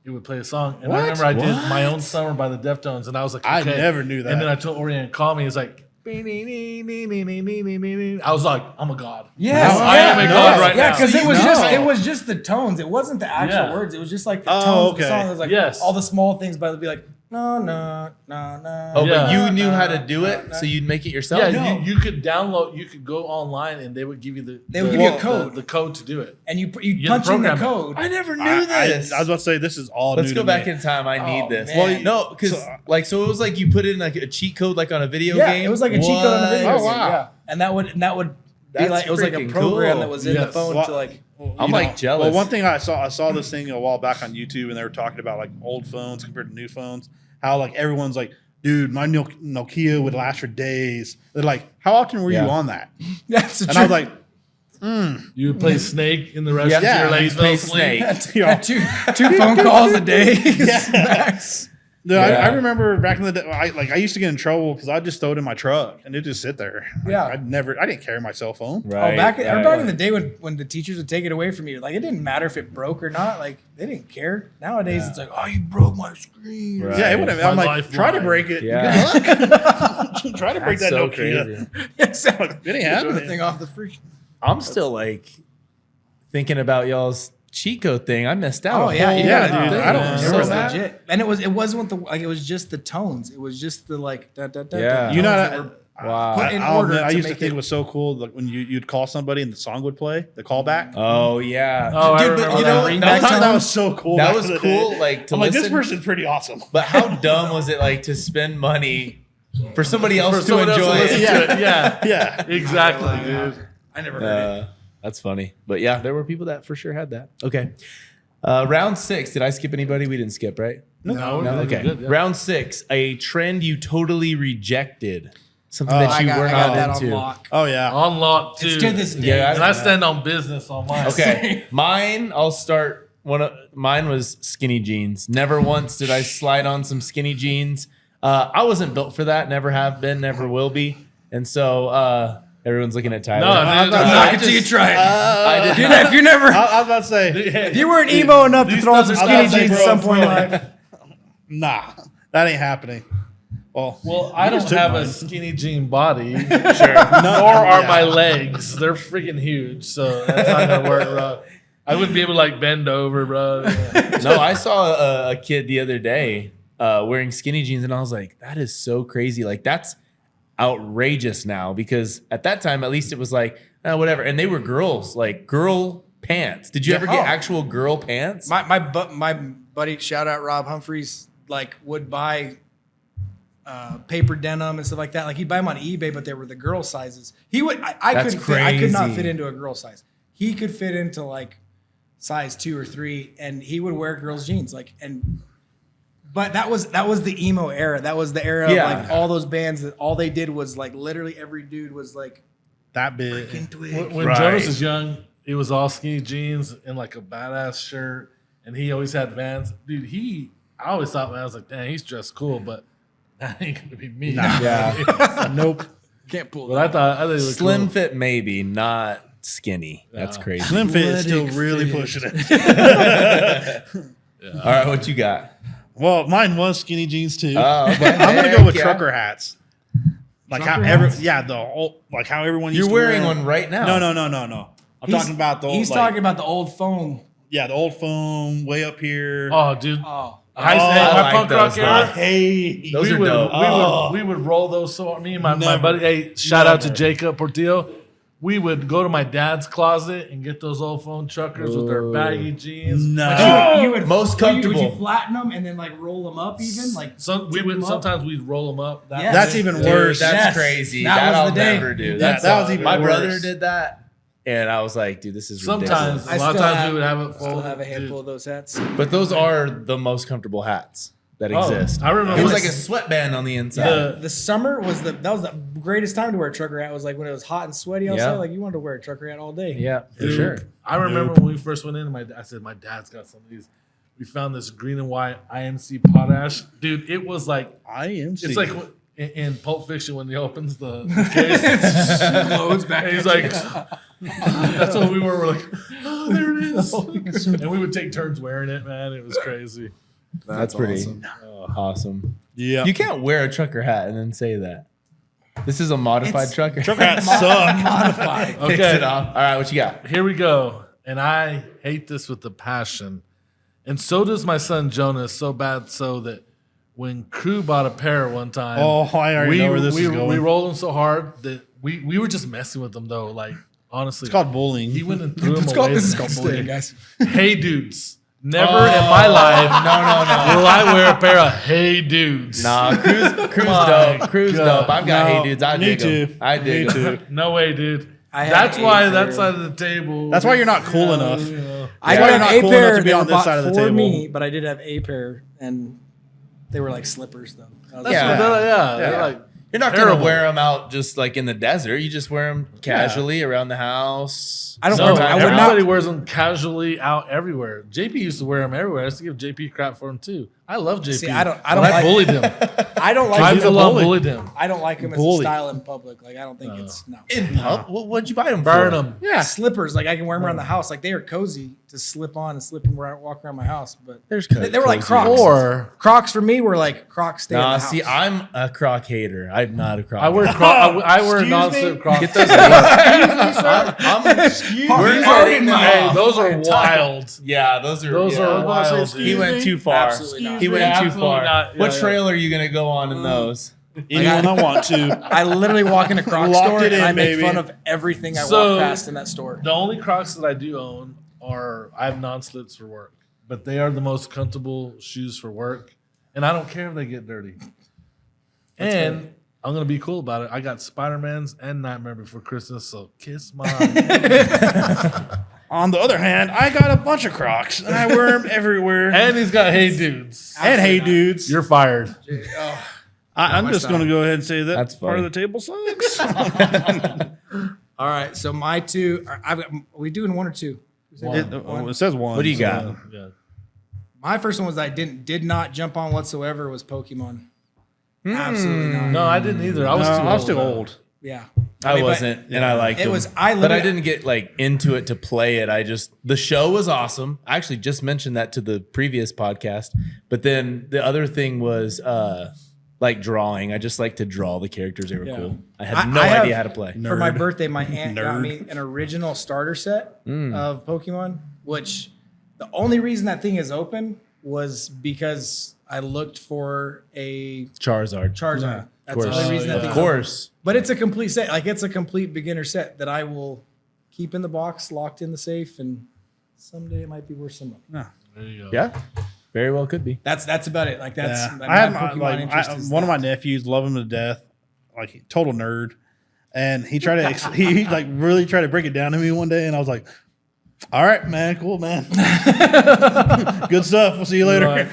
it would play a song. And What? I remember I did What? My Own Summer by the Deftones, and I was like, I okay. never knew that. And then I told Orion, call me. He's like, I was like, I'm a god. Yes, I am a god right yeah, now. because it was No. just the tones. It wasn't the actual Yeah. words. It was just like the Oh, tones of the okay. song. It was like Yes. all the small things, but it'd be like no, no, no, no. Oh, but Yeah. you knew how to do it, so you'd make it yourself. Yeah, No. you could download. You could go online, and they would give you They would give you a code. the code to do it. And you You punch in the program it. code. I never knew I this. was about to say, this is all Let's new go to back me. in time. I need Oh, this. man. Well, no, because So- so it was like you put in like a cheat code like on a video Yeah, game. it was like a cheat code on a video What? game. Yeah, and that would be That's like it was like a freaking program cool. that was in the Yes. phone Well, to like. I'm You like know, jealous. Well, one thing I saw this thing a while back on YouTube, and they were talking about like old phones compared to new phones. How like everyone's like, dude, my Nokia would last for days. They're like, how often were Yeah. you on that? That's the And I was like, You would play Snake in the rest Yeah. of your Yeah, legs you'd play fell asleep. Snake. you know, two phone calls a day. Max. no, Yeah. I remember back in the day, I used to get in trouble because I just throw it in my truck and it just sit there. Yeah. I didn't carry my cell phone. Right. Oh, back right. in the day when the teachers would take it away from you, like it didn't matter if it broke or not. Like they didn't care. Nowadays it's like, oh, you broke my screen. Right. Yeah, it would have. My I'm like, lifeline. try to break it. Yeah. Try to break That's that so Nokia. crazy. Exactly. It ain't Throw the happening. thing off the freak. I'm still like thinking about y'all's cheat code thing. I missed out. Oh a yeah, whole you Yeah, gotta- dude, I don't It remember was that. legit, and it wasn't the like it was just the tones. It was just the like da da da. Yeah. da You know, tones that were Wow. put in I'll order admit, I to used to make think it- it was so cool, like when you'd call somebody and the song would play, the callback. Oh yeah. Oh, I Dude, remember but you that. know what? Ringback I thought that tone? was so cool. That back was in the cool. day. Like to I'm like, this listen. person's pretty awesome. But how dumb was it like to spend money for somebody else For to someone else to enjoy listen it? to it. Yeah, Yeah. exactly, dude. I never heard it. That's funny. But yeah, there were people that for sure had that. Okay. Round 6. Did I skip anybody? We didn't skip, right? No, No, we're okay. good, yeah. Round 6. A trend you totally rejected. Something Oh, that I you got, were I got not that into. on lock. Oh yeah. On lock too. It's to this day. Yeah, and I stand on business on mine. Okay. Mine, I'll start. Mine was skinny jeans. Never once did I slide on some skinny jeans. I wasn't built for that. Never have been. Never will be. And so everyone's looking at Tyler. No, I'm dude, not I until you just- try it. I did If you're, not- if you're never, I was about to say, if you weren't emo enough to these throw on some stuff skinny are- jeans at bro, some point in bro. life, nah, that ain't happening. Well, I don't just took have mine. a skinny jean body, Sure. nor are my legs. They're freaking huge, so that's not gonna work, bro. I wouldn't be able to like bend over, bro. No, I saw a kid the other day wearing skinny jeans, and I was like, that is so crazy. Like, that's outrageous now, because at that time, at least it was like, whatever. And they were girls, like girl pants. Did you ever get Oh. actual girl pants? my buddy, shout out Rob Humphreys, like would buy paper denim and stuff like that. Like he'd buy them on eBay, but they were the girl sizes. He would. I That's couldn't fit. I could not crazy. fit into a girl size. He could fit into like size 2 or 3, and he would wear girls' jeans. Like but that was the emo era. That was the era Yeah. of like all those bands that all they did was like literally every dude was like That big. When Right. Jonas was young, it was all skinny jeans and like a badass shirt, and he always had Vans. Dude, I always thought, man, I was like, dang, he's dressed cool, but that ain't gonna be me. Yeah. Nope. can't pull But I thought he looked Slim cool. fit, maybe, not skinny. That's Yeah. crazy. Slim Fit is still Athletic really fit. pushing it. All right, what you got? Well, mine was skinny jeans too. Oh, okay. I'm gonna go with Heck yeah. trucker hats. Like Trucker how hats? the whole like how everyone. You're used to wearing wear one right now. No. I'm talking about the old. He's like, talking about the old foam. Yeah, the old foam way up here. Oh, dude. Oh, I I my like punk those, rock though. era. Hey, Those we are would, dope. Oh. we would roll those so me and my Never. buddy. Hey, shout out to Never. Jacob Portillo. we would go to my dad's closet and get those old phone truckers with their baggy jeans. No. You would Most Would comfortable. you flatten them and then like roll them up even? Like So we tip would them up? sometimes we'd roll them up. Yeah. That's even Dude, worse. that's Yes. crazy. That That, was I'll the day. never do. Yeah, That's that was even my brother worse. did that, and I was like, dude, this is Sometimes, ridiculous. a lot of times we would have it Still folded. have a handful of those hats. But those are the most comfortable hats that Oh, exist. I remember it was when- like a sweatband on the inside. The summer was that was the greatest time to wear a trucker hat. Was like when it was hot and sweaty outside. Yeah. Like you wanted to wear a trucker hat all day. Yeah, for Dude, sure. I remember when we first went in, I said, my dad's got some of these. We found this green and white IMC potash. Dude, it was like, IMC. it's like in Pulp Fiction when he opens the case. Loads back. And he's like, that's what we were. We're like, oh, there it is. And we would take turns wearing it, man. It was crazy. That's pretty awesome. Yeah. You can't wear a trucker hat and then say that. This is a modified It's- trucker. Trucker hats suck. Modified. Takes Okay. it off. All right, what you got? Here we go. And I hate this with a passion. And so does my son Jonas, so bad so that when Crew bought a pair one time, Oh, I already know where this is going. We rolled them so hard that we were just messing with them though. Like honestly, It's called bullying. he went and threw them It's away. called, this is the called next bullying, day. guys. Hey dudes. Never in my life will I wear a pair of Hey Dudes. Nah, Crew's My dope. Crew's God. dope. I've got No, hey dudes. I me dig too. 'em. I dig Me 'em. too. No way, dude. I had That's a why pair. that side of the table. That's why you're not cool enough. You know. I That's why got you're not a cool pair enough to be that on were this bought side of the for table. me, but I did have a pair, and they were like slippers though. I was Yeah. like, They're like You're not Terrible. gonna wear them out just like in the desert. You just wear them casually around the house. I don't no, wear them. I would everybody not. wears them casually out everywhere. JP used to wear them everywhere. I used to give JP crap for them too. I love JP. See, I don't But like- bullied him. I don't I like. He's a them. bully. bullied him. I don't like them as Bully. a style in public. Like I don't think it's no. In pub? What'd you buy them Burn for? them. Yeah. Slippers, like I can wear them around the house. Like they are cozy to slip on and slip and walk around my house. But There's they were like cozy Crocs. ones. Or Crocs for me were like Crocs stay in Nah, the house. see, I'm a Croc hater. I'm not a Croc. I wear hater. I wear Excuse non-slip me? Crocs. Get those. We're Pardon me. Hey, those are wild. Yeah, those are. Those yeah. are wild. excuse He me? went too far. Absolutely not. He went too Absolutely far. not. What Yeah, trail are you gonna go on in those? Anyone I want to. I literally walk in a Crocs Locked store it and in, I make baby. fun of everything I So- walk past in that store. The only Crocs that I do own are I have non-slips for work, but they are the most comfortable shoes for work, and I don't care if they get dirty. And I'm gonna be cool about it. I got Spider-Man's and Nightmare Before Christmas, so kiss my. On the other hand, I got a bunch of Crocs and I wear them everywhere. And he's got Hey Dudes. And hey, Absolutely not. dudes. You're fired. I'm my just style. going to go ahead and say that That's part of funny. the table sucks. All right, so my two. I've got. Are we doing one or two? It says one. What do you so- got? Yeah. My first one was I did not jump on whatsoever was Pokemon. Absolutely not. No, I didn't either. I No, was too old. I was too though. old. Yeah. I mean, but wasn't, and I liked it them. was- I but I literally- didn't get like into it to play it. The show was awesome. I actually just mentioned that to the previous podcast. But then the other thing was like drawing. I just like to draw the characters. They were cool. I had no have- idea how to play. For my birthday, my aunt got Nerd. me an original starter set of Pokemon, which the only reason that thing is open was because I looked for a Charizard. Charizard. That's the course. only reason that Of thing's course. open. But it's a complete set. Like it's a complete beginner set that I will keep in the box, locked in the safe, and someday it might be worth some money. There you go. Yeah. Very well could be. That's about it. Like that's Yeah. my I had Pokemon interest is one of my that. nephews love him to death, like total nerd, and he tried to he like really tried to break it down to me one day, and I was like, "All right, man, cool, man, good stuff. We'll see you later." Right.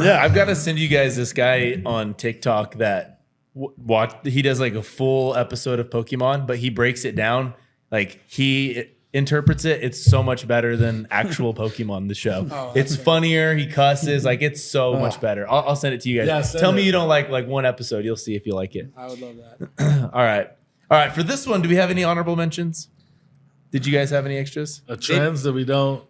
Yeah, I've got to send you guys this guy on TikTok that watch. He does like a full episode of Pokemon, but he breaks it down. Like he interprets it. It's so much better than actual Pokemon. The show. It's funnier. He cusses. Like it's so much better. I'll send it to you guys. Yeah, send Tell me it. you don't like one episode. You'll see if you like it. I would love that. All right. For this one, do we have any honorable mentions? Did you guys have any extras? Trends that we don't.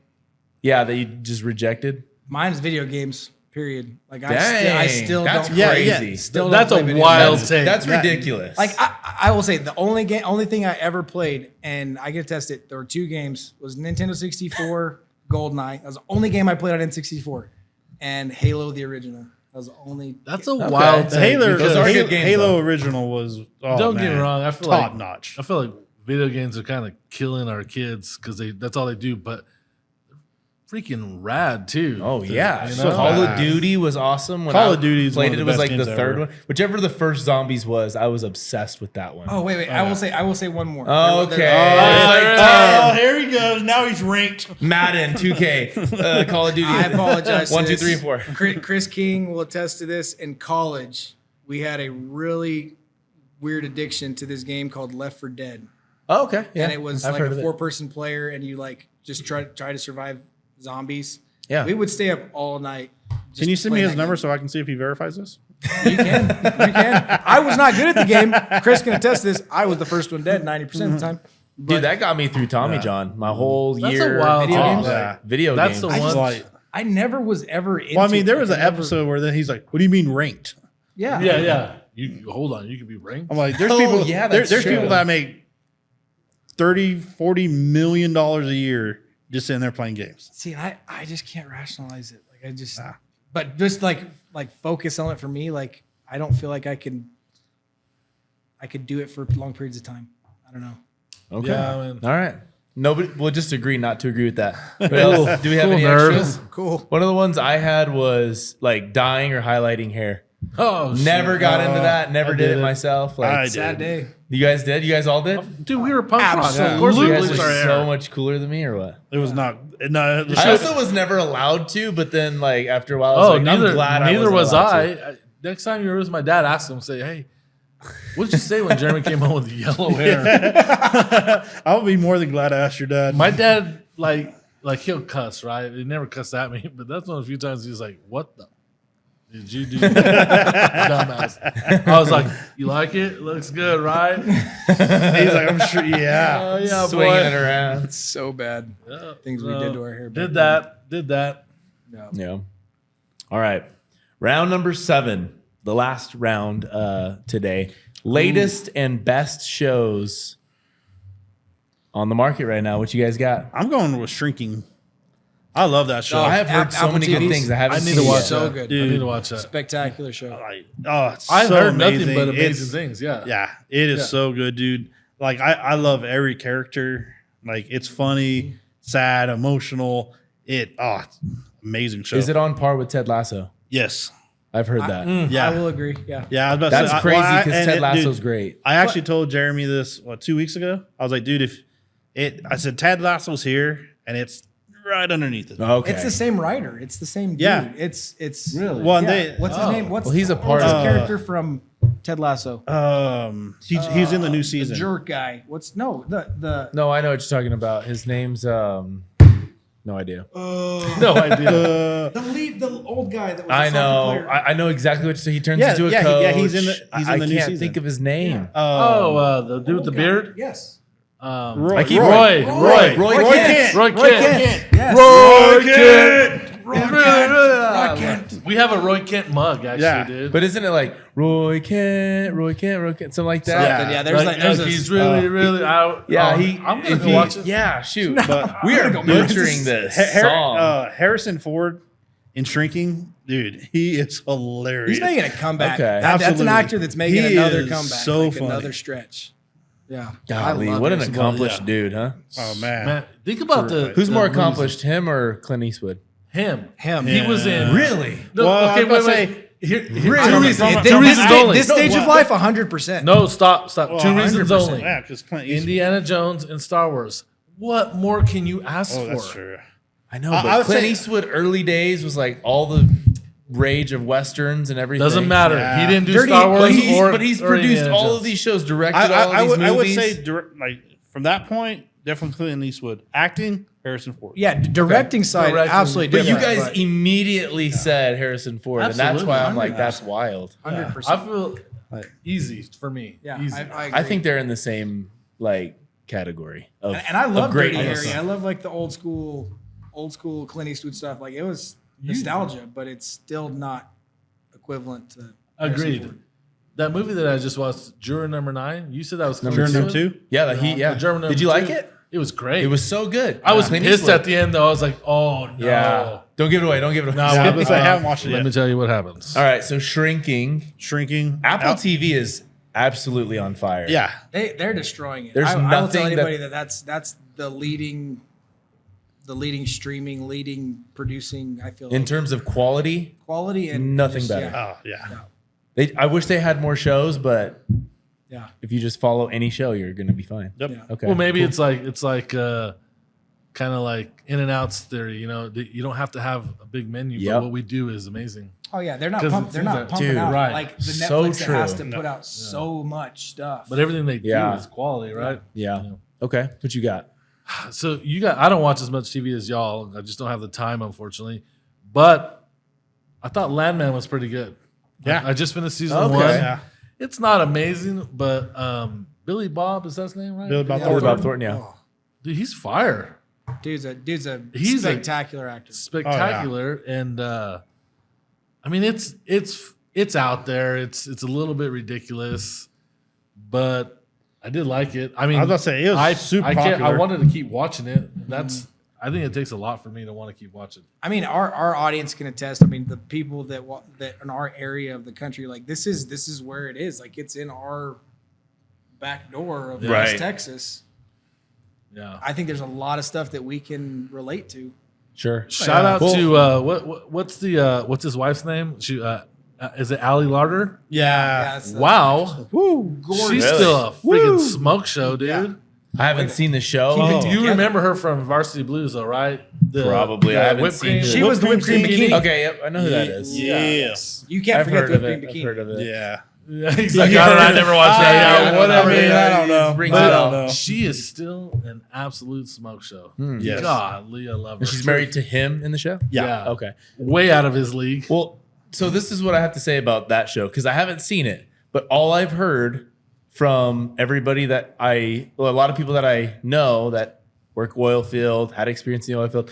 Yeah, that you just rejected. Mine's video games. Period. Like Dang, I still that's don't. Yeah, crazy. yeah. Still don't That's play a video wild games. take. That's That- ridiculous. Like I will say the only thing I ever played, and I can attest it. There were two games. Was Nintendo 64 GoldenEye. That was the only game I played on N64, and Halo the original. That was the only. That's a wild the take. Halo, Those are good games, Halo though. original was Don't get me man, wrong. I feel top like notch. I feel like video games are kind of killing our kids because that's all they do. But freaking rad too. Oh yeah, You so know? Call of Duty was awesome. When Call I of Duty is played one of it, the it was best like the games third ever. one, whichever the first Zombies was. I was obsessed with that one. Oh wait. I will say one more. Oh, okay. There- It's like 10. here he goes. Now he's ranked. Madden, 2K, Call of Duty. I apologize. to 1, 2, this. 3, 4. Chris King will attest to this. In college, we had a really weird addiction to this game called Left 4 Dead, Oh, okay. Yeah, and it was I've like heard a of it. 4-person player, and you like just try to survive zombies. Yeah. We would stay up all night. just Can you send me playing his that number game. so I can see if he verifies this? You can. You can. I was not good at the game. Chris can attest to this. I was the first one dead 90% of the time. Dude, that got me through Tommy John. My whole That's year. a wild Video thought. games? Yeah. Video That's games. the I just one. like. I never was ever into Well, I mean, there was I an never- episode where then he's like, "What do you mean ranked?" Yeah. Yeah. You hold on. You could be ranked. I'm like, "There's Oh, people. yeah, there's that's people true. that make 30, 40 million dollars a year just sitting there playing games." See, I just can't rationalize it. Like I just, but just like focus on it for me. Like I don't feel like I could do it for long periods of time. I don't know. Okay. Yeah, man. All right. Nobody. We'll just agree not to agree with that. What else? Do we have Cool any nerds. extras? Cool. One of the ones I had was like dyeing or highlighting hair. Oh, Never got into that. Never I did did it it. myself. I Like did. Sad day. you guys did. You guys all did. Dude, we were punk rock. Of Absolutely. course, we You guys bleached are our hair. so much cooler than me, or what? It was not. No, the I show- also was never allowed to, but then like after a while, I was like, neither I'm glad I neither wasn't was allowed I. to. Next time you're with my dad, ask him, say, "Hey, what did you say when Jeremy came home with the yellow hair?" I'll be more than glad I asked your dad. My dad, like he'll cuss, right? He never cussed at me, but that's one of the few times he's like, "What the did you do, dumbass?" I was like, "You like it? Looks good, right?" He's like, I'm sure. Yeah. Oh yeah, Swinging boy. it around. It's so bad. Yeah, Things we did to our hair back Did that. No. Yeah. All right. Round number 7, the last round today. Latest and best shows on the market right now. What you guys got? I'm going with Shrinking. I love that show. I have heard so Apple many good TVs? things. I haven't I need seen to it watch yet. So that. good. I need to watch that. Spectacular show. Like, oh, it's I've so heard amazing. nothing but amazing It's- things. Yeah. Yeah, it is Yeah. so good, dude. Like, I love every character. Like, it's funny, sad, emotional. It's amazing show. Is it on par with Ted Lasso? Yes. I've heard that. Yeah. I will agree. Yeah. Yeah, I was about to That's say, crazy I- because and Ted it- Lasso's dude, great. I actually told Jeremy this 2 weeks ago. I was like, dude, I said Ted Lasso's here, and it's right underneath it. Okay. It's the same writer. It's the same dude. Yeah. It's Really? Well, yeah. they, What's his name? What's Well, he's a part what's of- his character from Ted Lasso? he's in the new The season. jerk guy. What's the No, I know what you're talking about. His name's no idea. No idea. the old guy that was I a soccer know. player. I know exactly what. So he turns Yeah, into a yeah, coach. he's in the I new can't season. think of his name. The dude with the Old guy. beard. Yes. Roy, I keep- Roy. Roy Kent. Roy Kent. Yes. Roy Kent. Roy Kent. We have a Roy Kent mug, actually, Yeah. dude. But isn't it like Roy Kent, something like that? Something, yeah, there's like there's there's he's a, really out. Yeah, I'm gonna if go watch it. Yeah, shoot. But We are gonna go butchering this song. Harrison Ford in Shrinking, dude, he is hilarious. he's making a comeback. Okay. That's an Absolutely. actor that's making He another is comeback. so like funny. another stretch. Yeah. Golly, I love what an Harrison accomplished yeah. dude, huh? Oh man, Man, think about Who's the more movies. accomplished, him or Clint Eastwood? Him. Him. He was in. Really? No, Well, okay, I was wait, gonna wait. Here, Really? two reasons. At Two reasons only. this stage of life, 100%. No, stop. Well, Two reasons 100%. only. yeah, because Clint Eastwood. Indiana Jones and Star Wars. What more can you ask Oh, for? that's true. I know, I but would Clint say- Eastwood early days was like all the rage of westerns and everything. Doesn't matter. Yeah. He didn't do Dirty- Star Wars But he's or produced Indiana all Jones. of these shows, directed I, all of I, these would, I would movies. say like from that point, definitely Clint Eastwood. Acting, Harrison Ford. Yeah, directing side, Directing. absolutely But you different. guys immediately said Harrison Ford, and that's why I'm like, 100%. that's wild. 100%. I feel easy for me. Yeah, Easy. I I think they're in the same like category of and I love of Dirty greatness. Harry. I love like the old school Clint Eastwood stuff. Like it was nostalgia, but it's still not equivalent to. Harrison Agreed. Ford. That movie that I just watched, Juror Number 9. You said that was Juror number Eastwood? 2. Yeah, yeah. The German Did you number like two. it? It was great. It was so good. I was Clint pissed Eastwood. at the end though. I was like, oh no. Yeah. Don't give it away. Don't give it away. No, Yeah, let but I haven't watched it Let yet. me tell you what happens. All right. So Shrinking. Shrinking. Apple TV is absolutely on fire. Yeah. They're destroying it. There's I will tell nothing anybody that's the leading streaming, leading producing. I feel In like terms of quality, quality and nothing just, better. Oh, yeah. I wish they had more shows, but Yeah. if you just follow any show, you're going to be fine. Yep. Yeah. Okay. Well, maybe cool. it's like kind of like In-N-Out's theory. You know, you don't have to have a big menu, Yep. but what we do is amazing. Oh yeah, they're not 'Cause pump, it they're seems not like- pumping Dude, out right. like the So Netflix that has to true. put out so much stuff. But everything they Yeah. do is quality, right? Yeah. You know. Okay. What you got? So I don't watch as much TV as y'all. I just don't have the time, unfortunately. But I thought Landman was pretty good. Yeah. I just finished season Okay. 1. Yeah. It's not amazing, but Billy Bob, is that his name, right? Billy Bob Yeah. Billy Thornton. Bob Thornton, yeah. Dude, he's fire. Dude's a He's a- spectacular actor. Spectacular. And I mean it's out there. It's a little bit ridiculous, but I did like it. I mean, I was about to say, it was super I popular. wanted to keep watching it. I think it takes a lot for me to want to keep watching. I mean, our audience can attest. I mean, the people that in our area of the country, like this is where it is. Like it's in our back door of Right. West Texas. Yeah. I think there's a lot of stuff that we can relate to. Sure. Shout out Cool. to what's his wife's name? She is it Allie Larder? Yeah. it's, Wow, Woo. gorgeous. she's Really? still a freaking smoke show, dude. Yeah. I haven't seen the show. Keep it You together. remember her from Varsity Blues, though, right? Probably. I haven't whipped seen cream. her. She was the whipped cream bikini. Okay, yep, I know who that is. Yes. You can't I've forget heard the of whipped it. cream I've heard bikini. of it. Yeah. Yeah, he's like, I never watched that. Yeah, Yeah, whatever. I mean, I don't know. Rings But a I bell. don't know. She is still an absolute smoke show. Yes. Golly, I love her. And she's married to him in the show? Yeah. Okay. Way out of his league. Well, so this is what I have to say about that show because I haven't seen it, but all I've heard from everybody a lot of people that I know that work oil field, had experience in the oil field,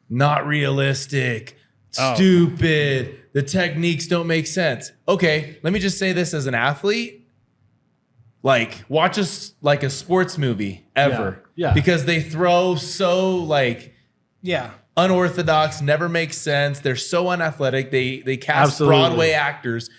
not realistic, Oh. stupid, the techniques don't make sense. Okay, let me just say this as an athlete. Like, watch like a sports movie ever. Yeah. Because they throw so like Yeah. unorthodox, never makes sense. They're so unathletic. They cast Absolutely. Broadway actors.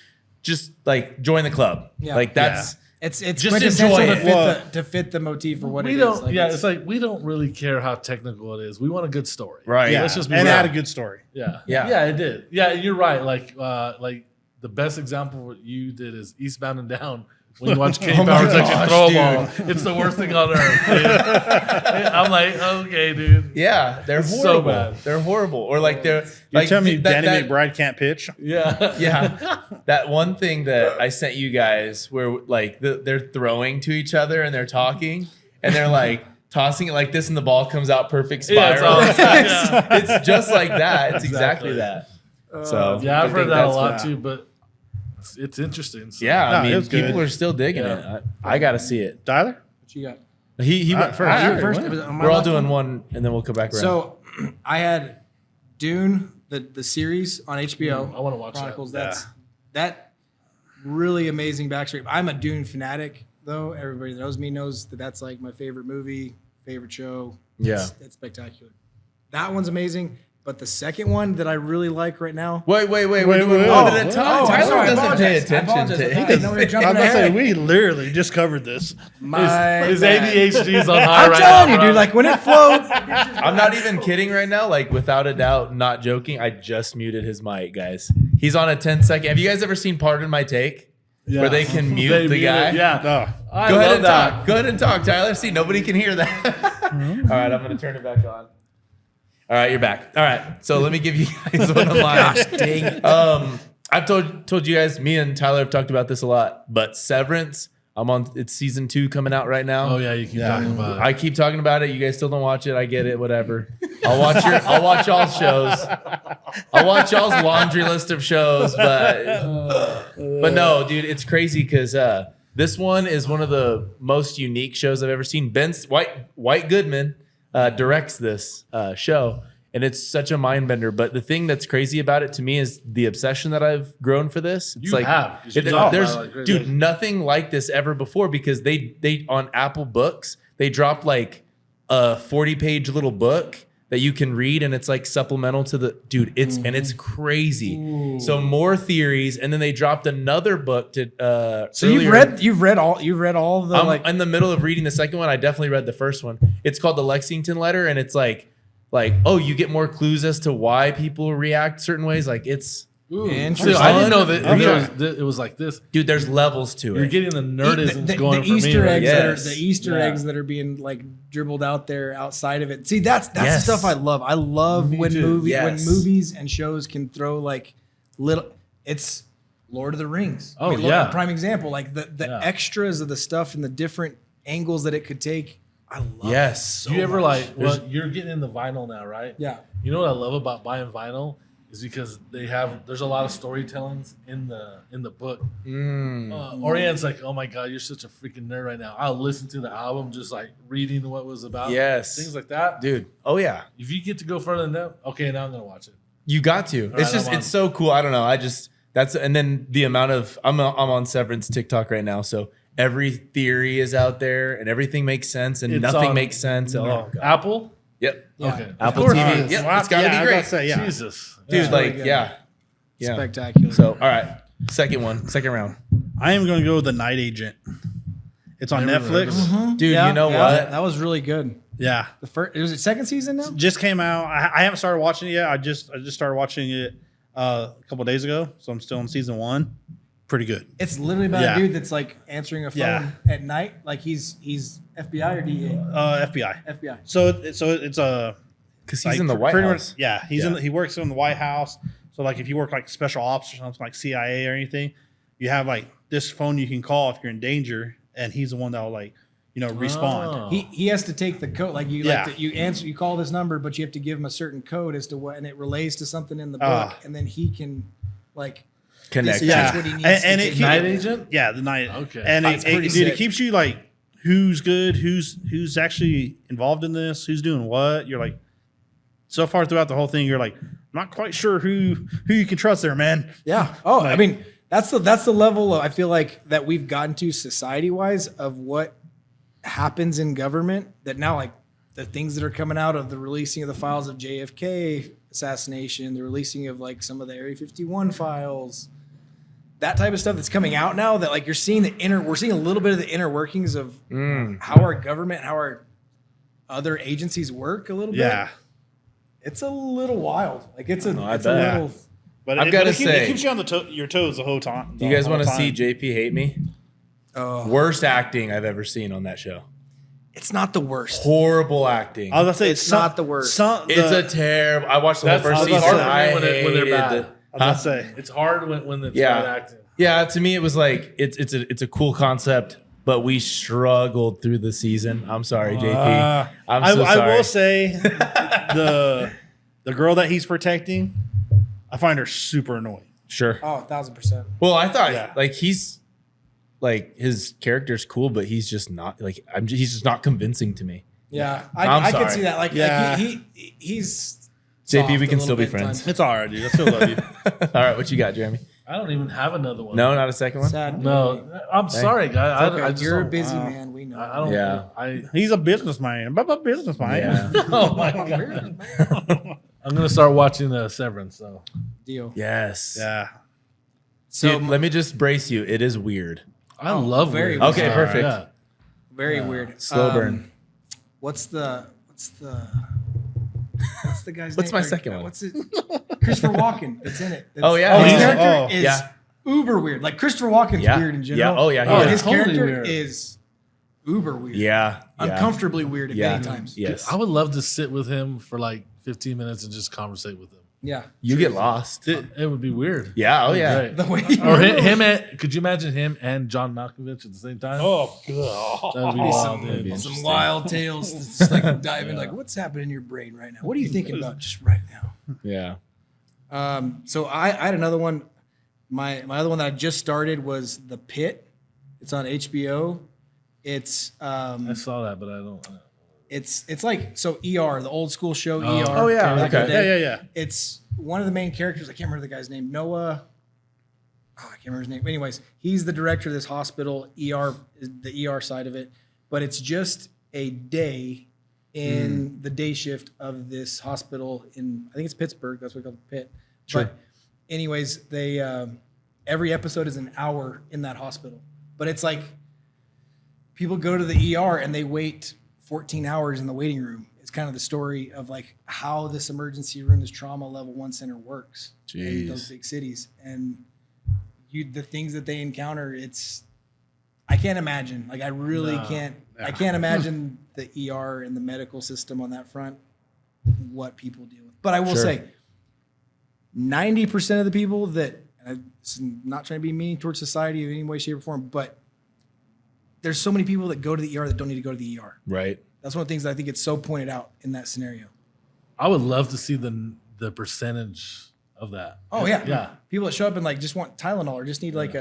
Just like join the club. Yeah. Like that's It's Just quintessential enjoy to it. fit, Well, to fit the motif for what We it don't. is. Like, It's like we don't really care how technical it is. We want a good story. right. Yeah. Let's just be and real. it had a good story. Yeah. Yeah. Yeah, it did. Yeah, you're right. Like the best example what you did is Eastbound and Down. When you watch Kenny Oh my Powers actually gosh, throw a dude. ball, it's the worst thing on earth. Dude. I'm like, okay, dude. Yeah, they're It's so horrible. bad. They're horrible. Or like they're You like tell me that- Danny that- McBride can't pitch? Yeah. Yeah, that one thing that I sent you guys where like they're throwing to each other and they're talking and they're like tossing it like this and the ball comes out perfect Yeah, it's spiral. awesome. Yeah. It's just like that. It's exactly Exactly. that. So Yeah, I've I heard think that a that's lot what- too, but it's interesting. So. Yeah, No, I it mean, was good. people are still digging Yeah. it. I got to see it. Tyler? what you got? He went first. I Sure, went first. why not? It was on my We're all left doing one. one, and then we'll come back around. So I had Dune, the series on HBO. I wanna watch that. Chronicles. That really amazing backstory. I'm a Dune fanatic, though. Everybody that knows me knows that that's like my favorite movie, favorite show. Yeah. It's spectacular. That one's amazing. But the second one that I really like right now. wait. We're Wait, doing wait. one Oh, at a time. I'm Tyler sorry, I doesn't pay apologize. I attention apologize. I to. thought I didn't know we were I jumping was about to say, ahead. we literally just covered this. My His bad. ADHD's on high I'm right telling now. you, bro. dude. Like when it flows. I'm not even kidding right now. Like without a doubt, not joking. I just muted his mic, guys. He's on a 10-second. Have you guys ever seen Pardon My Take? Yeah. Where they can mute They the mute guy? it, Yeah. Oh, I Go ahead love and that. talk. Go ahead and talk, Tyler. See, nobody can hear that. All right, I'm going to turn it back on. All right, you're back. All right, so let me give you guys one of mine. Gosh dang it. I've told you guys, me and Tyler have talked about this a lot, but Severance, it's season 2 coming out right now. Oh yeah, you keep talking about it. I keep talking about it. You guys still don't watch it. I get it. Whatever. I'll watch y'all's shows. I'll watch y'all's laundry list of shows. But no, dude, it's crazy because this one is one of the most unique shows I've ever seen. White Goodman directs this show, and it's such a mind bender. But the thing that's crazy about it to me is the obsession that I've grown for this. It's You like have, 'cause you it- talk there's about it like crazy. dude nothing like this ever before because they on Apple Books they dropped like a 40-page little book that you can read, and it's like supplemental to the dude. It's crazy. Ooh. So more theories, and then they dropped another book to. So earlier. you've read all the I'm in the middle of reading the second one. I definitely read the first one. It's called The Lexington Letter, and it's like oh, you get more clues as to why people react certain ways. Like it's Interesting. I didn't know that Okay. it was like this. dude. There's levels to You're it. getting the nerdisms going the for Easter me. Right? eggs Yes. the Easter Yeah. eggs that are being like dribbled out there outside of it. See, that's Yes. the stuff I love. I love when too. Yes. movies and shows can throw like little. It's Lord of the Rings. Oh, Lord- yeah. prime example. Like the Yeah. extras of the stuff and the different angles that it could take. I love. Yes. So Do you ever much. like? Well, you're getting into vinyl now, right? Yeah. You know what I love about buying vinyl is because there's a lot of storytellings in the book. Orient's like, oh my god, you're such a freaking nerd right now. I'll listen to the album just like reading what it was about. Yes. Things like that. Dude. Oh yeah. If you get to go further than that, okay, now I'm gonna watch it. You got to. right, It's just I'm on. it's so cool. I don't know. And then the amount of I'm on Severance TikTok right now, so every theory is out there and everything makes sense and It's nothing on- makes sense. Oh, God. Apple. Yep. Yeah. Okay. Apple course TV. it is. Yep. Well, It's got to yeah, be I was great. about to say, yeah. Jesus. Dude, Yeah. like Really good. yeah. Spectacular. So, all right. Second round. I am going to go with The Night Agent. It's on Never heard Netflix. of it. Dude, you know what? That was really good. Yeah, The first was it second season now? just came out. I haven't started watching it yet. I just started watching it a couple days ago, so I'm still in season 1. Pretty good. It's literally about Yeah. a dude that's like answering a phone Yeah. at night. Like he's FBI or DEA? FBI. FBI. So it's a Because he's like, in the White pretty House. much- yeah, he works in the White House. So like if you work like special ops or something like CIA or anything, you have like this phone you can call if you're in danger, and he's the one that will like respond. Oh. He has to take the code. Like you Yeah. you call this number, but you have to give him a certain code as to what, and it relays to something in the book, Ah. and then he can like Connect. Dispatch Yeah, what he needs and to it take. keep- Night Agent. Yeah, the night. Okay. and It's pretty dude, it sick. keeps you like who's good, who's actually involved in this, who's doing what. You're like so far throughout the whole thing, you're like not quite sure who you can trust there, man. Yeah. Oh, I mean, that's the level of, I feel like that we've gotten to society wise of what happens in government, that now like the things that are coming out of the releasing of the files of JFK assassination, the releasing of like some of the Area 51 files, that type of stuff that's coming out now, that like we're seeing a little bit of the inner workings of how our government, how our other agencies work a little bit. Yeah, It's a little wild. Like it's a bet. little. but I've gotta it say- keeps you on your toes the whole time. Do you guys want to to see JP hate me? Oh, Worst acting I've ever seen on that show. it's not the worst. Horrible acting. I was gonna say It's not the worst. It's a terrible. I watched the whole That's first hard season. for me I when they're hated bad. the- I was gonna say It's hard when it's Yeah. bad acting. Yeah, to me it was like it's a cool concept, but we struggled through the season. I'm sorry, JP. I'm so I sorry. will say the girl that he's protecting, I find her super annoying. Sure. Oh, 1,000%. Well, I thought Yeah. like he's like his character's cool, but he's just not like he's just not convincing to me. Yeah, I'm I can sorry. see that. Like, Yeah. he's JP, soft we a can little still be bit at friends. times. It's all right, dude. I still love you. All right, what you got, Jeremy? I don't even have another one. No, not a second one. Sad. No, I'm sorry, guy. Okay, I just you're a don't- busy man. We know. I don't. Yeah. I. He's a businessman. Businessman. Yeah. Oh my god. I'm gonna start watching Severance. So Deal. Yes. Yeah. So Dude, let me just brace you. It is weird. I love very weird weird. Okay, stuff. perfect. Yeah. very weird. Slow burn. What's the guy's name? What's my second one? What's it? Christopher Walken. That's in it. Oh, yeah. His Oh, character oh, is yeah. uber weird. Like Christopher Walken's Yeah. weird in general. Yeah. Oh, yeah, he But is. his Totally character weird. is uber weird. Yeah. Uncomfortably weird at Yeah. many times. Yes. I would love to sit with him for like 15 minutes and just conversate with him. Yeah. You get lost. It would be weird. Yeah. Oh, yeah. Right. The way Or him and could you imagine him and John Malkovich at the same time? Oh god. That'd be Be wild, some, dude. some wild tales. Just like dive in, like what's happening in your brain right now? What are you thinking about just right now? Yeah. So I had another one. My other one that I just started was The Pit. It's on HBO. It's I saw that, but I don't. it's like so ER, the old school show Oh. ER. Oh, yeah, back in the okay. day. Yeah. It's one of the main characters. I can't remember the guy's name. Noah. I can't remember his name. Anyways, he's the director of this hospital. ER is the ER side of it, but it's just a day in the day shift of this hospital I think it's Pittsburgh. That's what we call the Pit. Sure. But anyways, they every episode is an hour in that hospital. But it's like people go to the ER and they wait 14 hours in the waiting room. It's kind of the story of like how this emergency room, this trauma level 1 center works in those big cities. And the things that they encounter, I can't imagine. Like I really can't. I can't imagine the ER and the medical system on that front, what people deal with. But I will say, 90% of the people that, and I'm not trying to be mean towards society in any way, shape, or form, but there's so many people that go to the ER that don't need to go to the ER. Right. That's one of the things that I think it's so pointed out in that scenario. I would love to see the percentage of that. Oh yeah, Yeah. People that show up and like just want Tylenol or just need like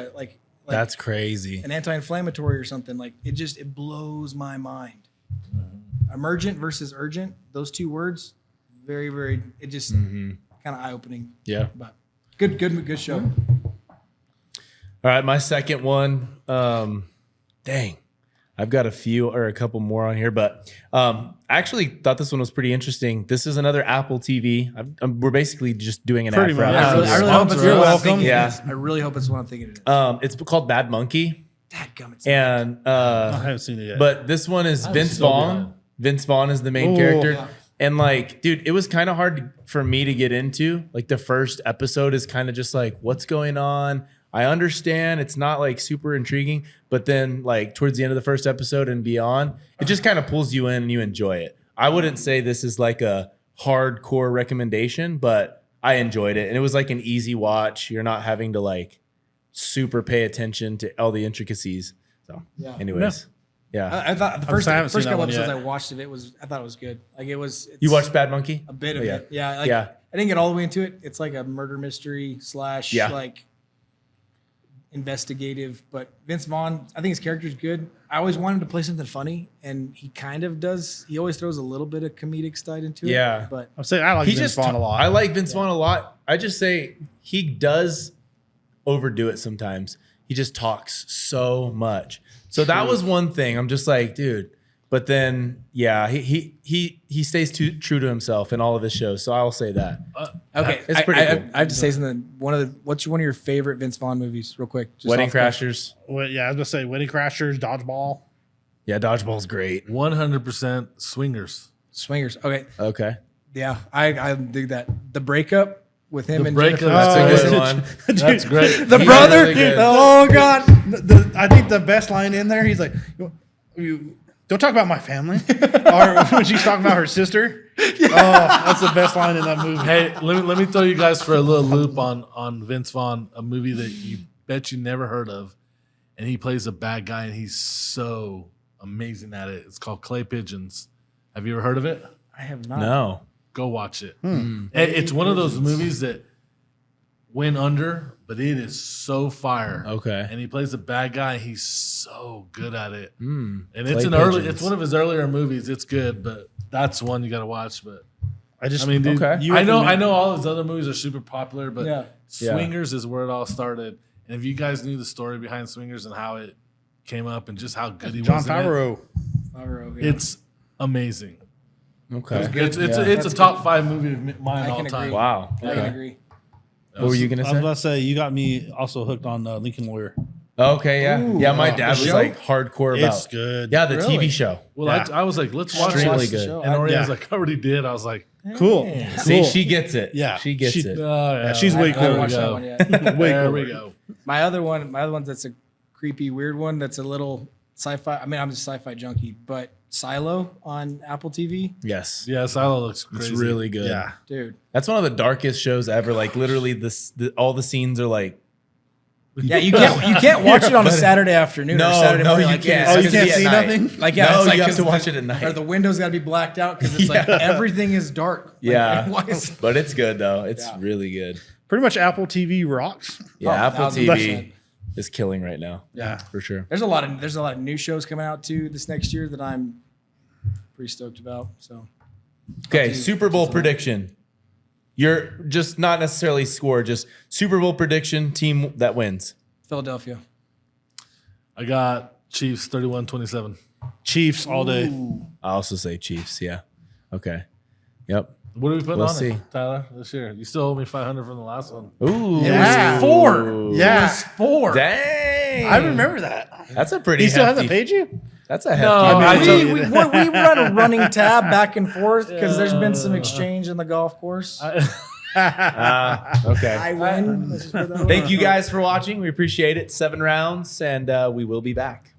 That's crazy. an anti-inflammatory or something. Like it blows my mind. Emergent versus urgent, those two words, very, very. It just kind of eye-opening. Yeah. But good show. All right, my second one. Dang, I've got a couple more on here, but I actually thought this one was pretty interesting. This is another Apple TV. We're basically just doing an ad for much. Apple. I really hope it's You're what I'm welcome. thinking it Yeah. is. I really hope it's what I'm thinking it is. It's called Bad Monkey, Dadgummit. and I haven't seen it yet. but this one is Vince so Vaughn. good. Vince Vaughn is the main Ooh. character. Yeah. And like, dude, it was kind of hard for me to get into. Like the first episode is kind of just like, what's going on? I understand it's not like super intriguing, but then like towards the end of the first episode and beyond, it just kind of pulls you in and you enjoy it. I wouldn't say this is like a hardcore recommendation, but I enjoyed it. And it was like an easy watch. You're not having to like super pay attention to all the intricacies. So Yeah. anyways, yeah. I thought the I haven't first seen that couple one episodes yet. I watched of it I thought it was good. Like it's You watched Bad Monkey? a bit of Oh, yeah. it. Yeah. Like, Yeah. I didn't get all the way into it. It's like a murder mystery / Yeah. like investigative. But Vince Vaughn, I think his character's good. I always wanted to play something funny, and he kind of does. He always throws a little bit of comedic side into it. Yeah. But I'm saying I like Vince Vaughn a lot. I like Vince Vaughn a lot. I just say he does overdo it sometimes. He just talks so much. So that was one thing. I'm just like, dude. But then, yeah, he stays true to himself in all of his shows. So I'll say that. okay, It's pretty cool. I have to say something. What's one of your favorite Vince Vaughn movies, real quick? Just Wedding off the- Crashers. Well, yeah, I was gonna say Wedding Crashers, Dodgeball. Yeah, Dodgeball's great. 100% swingers. Swingers. Okay, Okay. yeah, I dig that. The breakup with him The and breakup, Jennifer. That's a Oh, good yeah. one. That's great. The He's brother. really good. Oh God. I think the best line in there, he's like, "You don't talk about my family," or when she's talking about her sister. Oh, that's the best line in that movie. Hey, let me throw you guys for a little loop on Vince Vaughn, a movie that you bet you never heard of, and he plays a bad guy, and he's so amazing at it. It's called Clay Pigeons. Have you ever heard of it? I have not. No. Go watch it. It's one of those movies that went under, but it is so fire. Okay. And he plays a bad guy. And he's so good at it. And it's Clay an early. Pigeons. It's one of his earlier movies. It's good, but that's one you got to watch. But I mean, dude, Okay. You I know recommend- all his other movies are super popular, but Yeah. Swingers is where it all started. And if you guys knew the story behind Swingers and how it came up and just how good he John was, in it, Favreau. Favreau, yeah. it's amazing. Okay. It's Yeah. it's a top 5 movie of mine I all can time. agree. Wow. I can Okay. agree. What were you gonna I was say? about to say you got me also hooked on Lincoln Lawyer. Okay, yeah. Ooh. Yeah, my Oh, dad the was show? like hardcore about It's good. Yeah, the Really? TV show. Well, Yeah. I was like, let's watch Extremely this. good. And Oriana's Yeah. like, I already did. I was like, Cool. See, Cool. she gets it. Yeah. She gets it. oh, yeah. she's way I haven't cool. watched that go. one yet. Way There cooler. we go. My other one that's a creepy, weird one. That's a little sci-fi. I mean, I'm a sci-fi junkie, but Silo on Apple TV, Yes. Yeah, Silo looks crazy. It's really good. Yeah. dude. That's one of the darkest shows ever. Like literally all the scenes are like Yeah, you can't watch it on a Saturday afternoon. No, or Saturday no, morning. you like, can't. it's- Oh, you It's can't at see night. nothing? Like, yeah, No, it's like you have 'cause to watch the- it at night. Or the windows got to be blacked out because it's like Yeah. everything is dark. Like, Yeah. why is- But it's good though. It's Yeah. really good. Pretty much Apple TV rocks. Yeah, Oh, Apple 1000%. TV is killing right now. Yeah. For sure. There's a lot of new shows coming out too this next year that I'm pretty stoked about. So Okay, Super Bowl prediction. You're just not necessarily score, just Super Bowl prediction team that wins. Philadelphia. I got Chiefs 31-27. Chiefs all day. I also say Chiefs. Yeah. Okay. Yep. What are we putting We'll on see. it, Tyler, this year? You still owe me $500 from the last one. Ooh. Yeah. 4. Yeah. It was 4. Dang. I remember that. That's a pretty He still hefty. hasn't paid you? That's a hefty. No, I amount. told We run a running tab back and forth because there's been some exchange in the golf course. Okay. I win. Let's just put that Thank you guys for watching. We appreciate it. 7 rounds, and we will be back.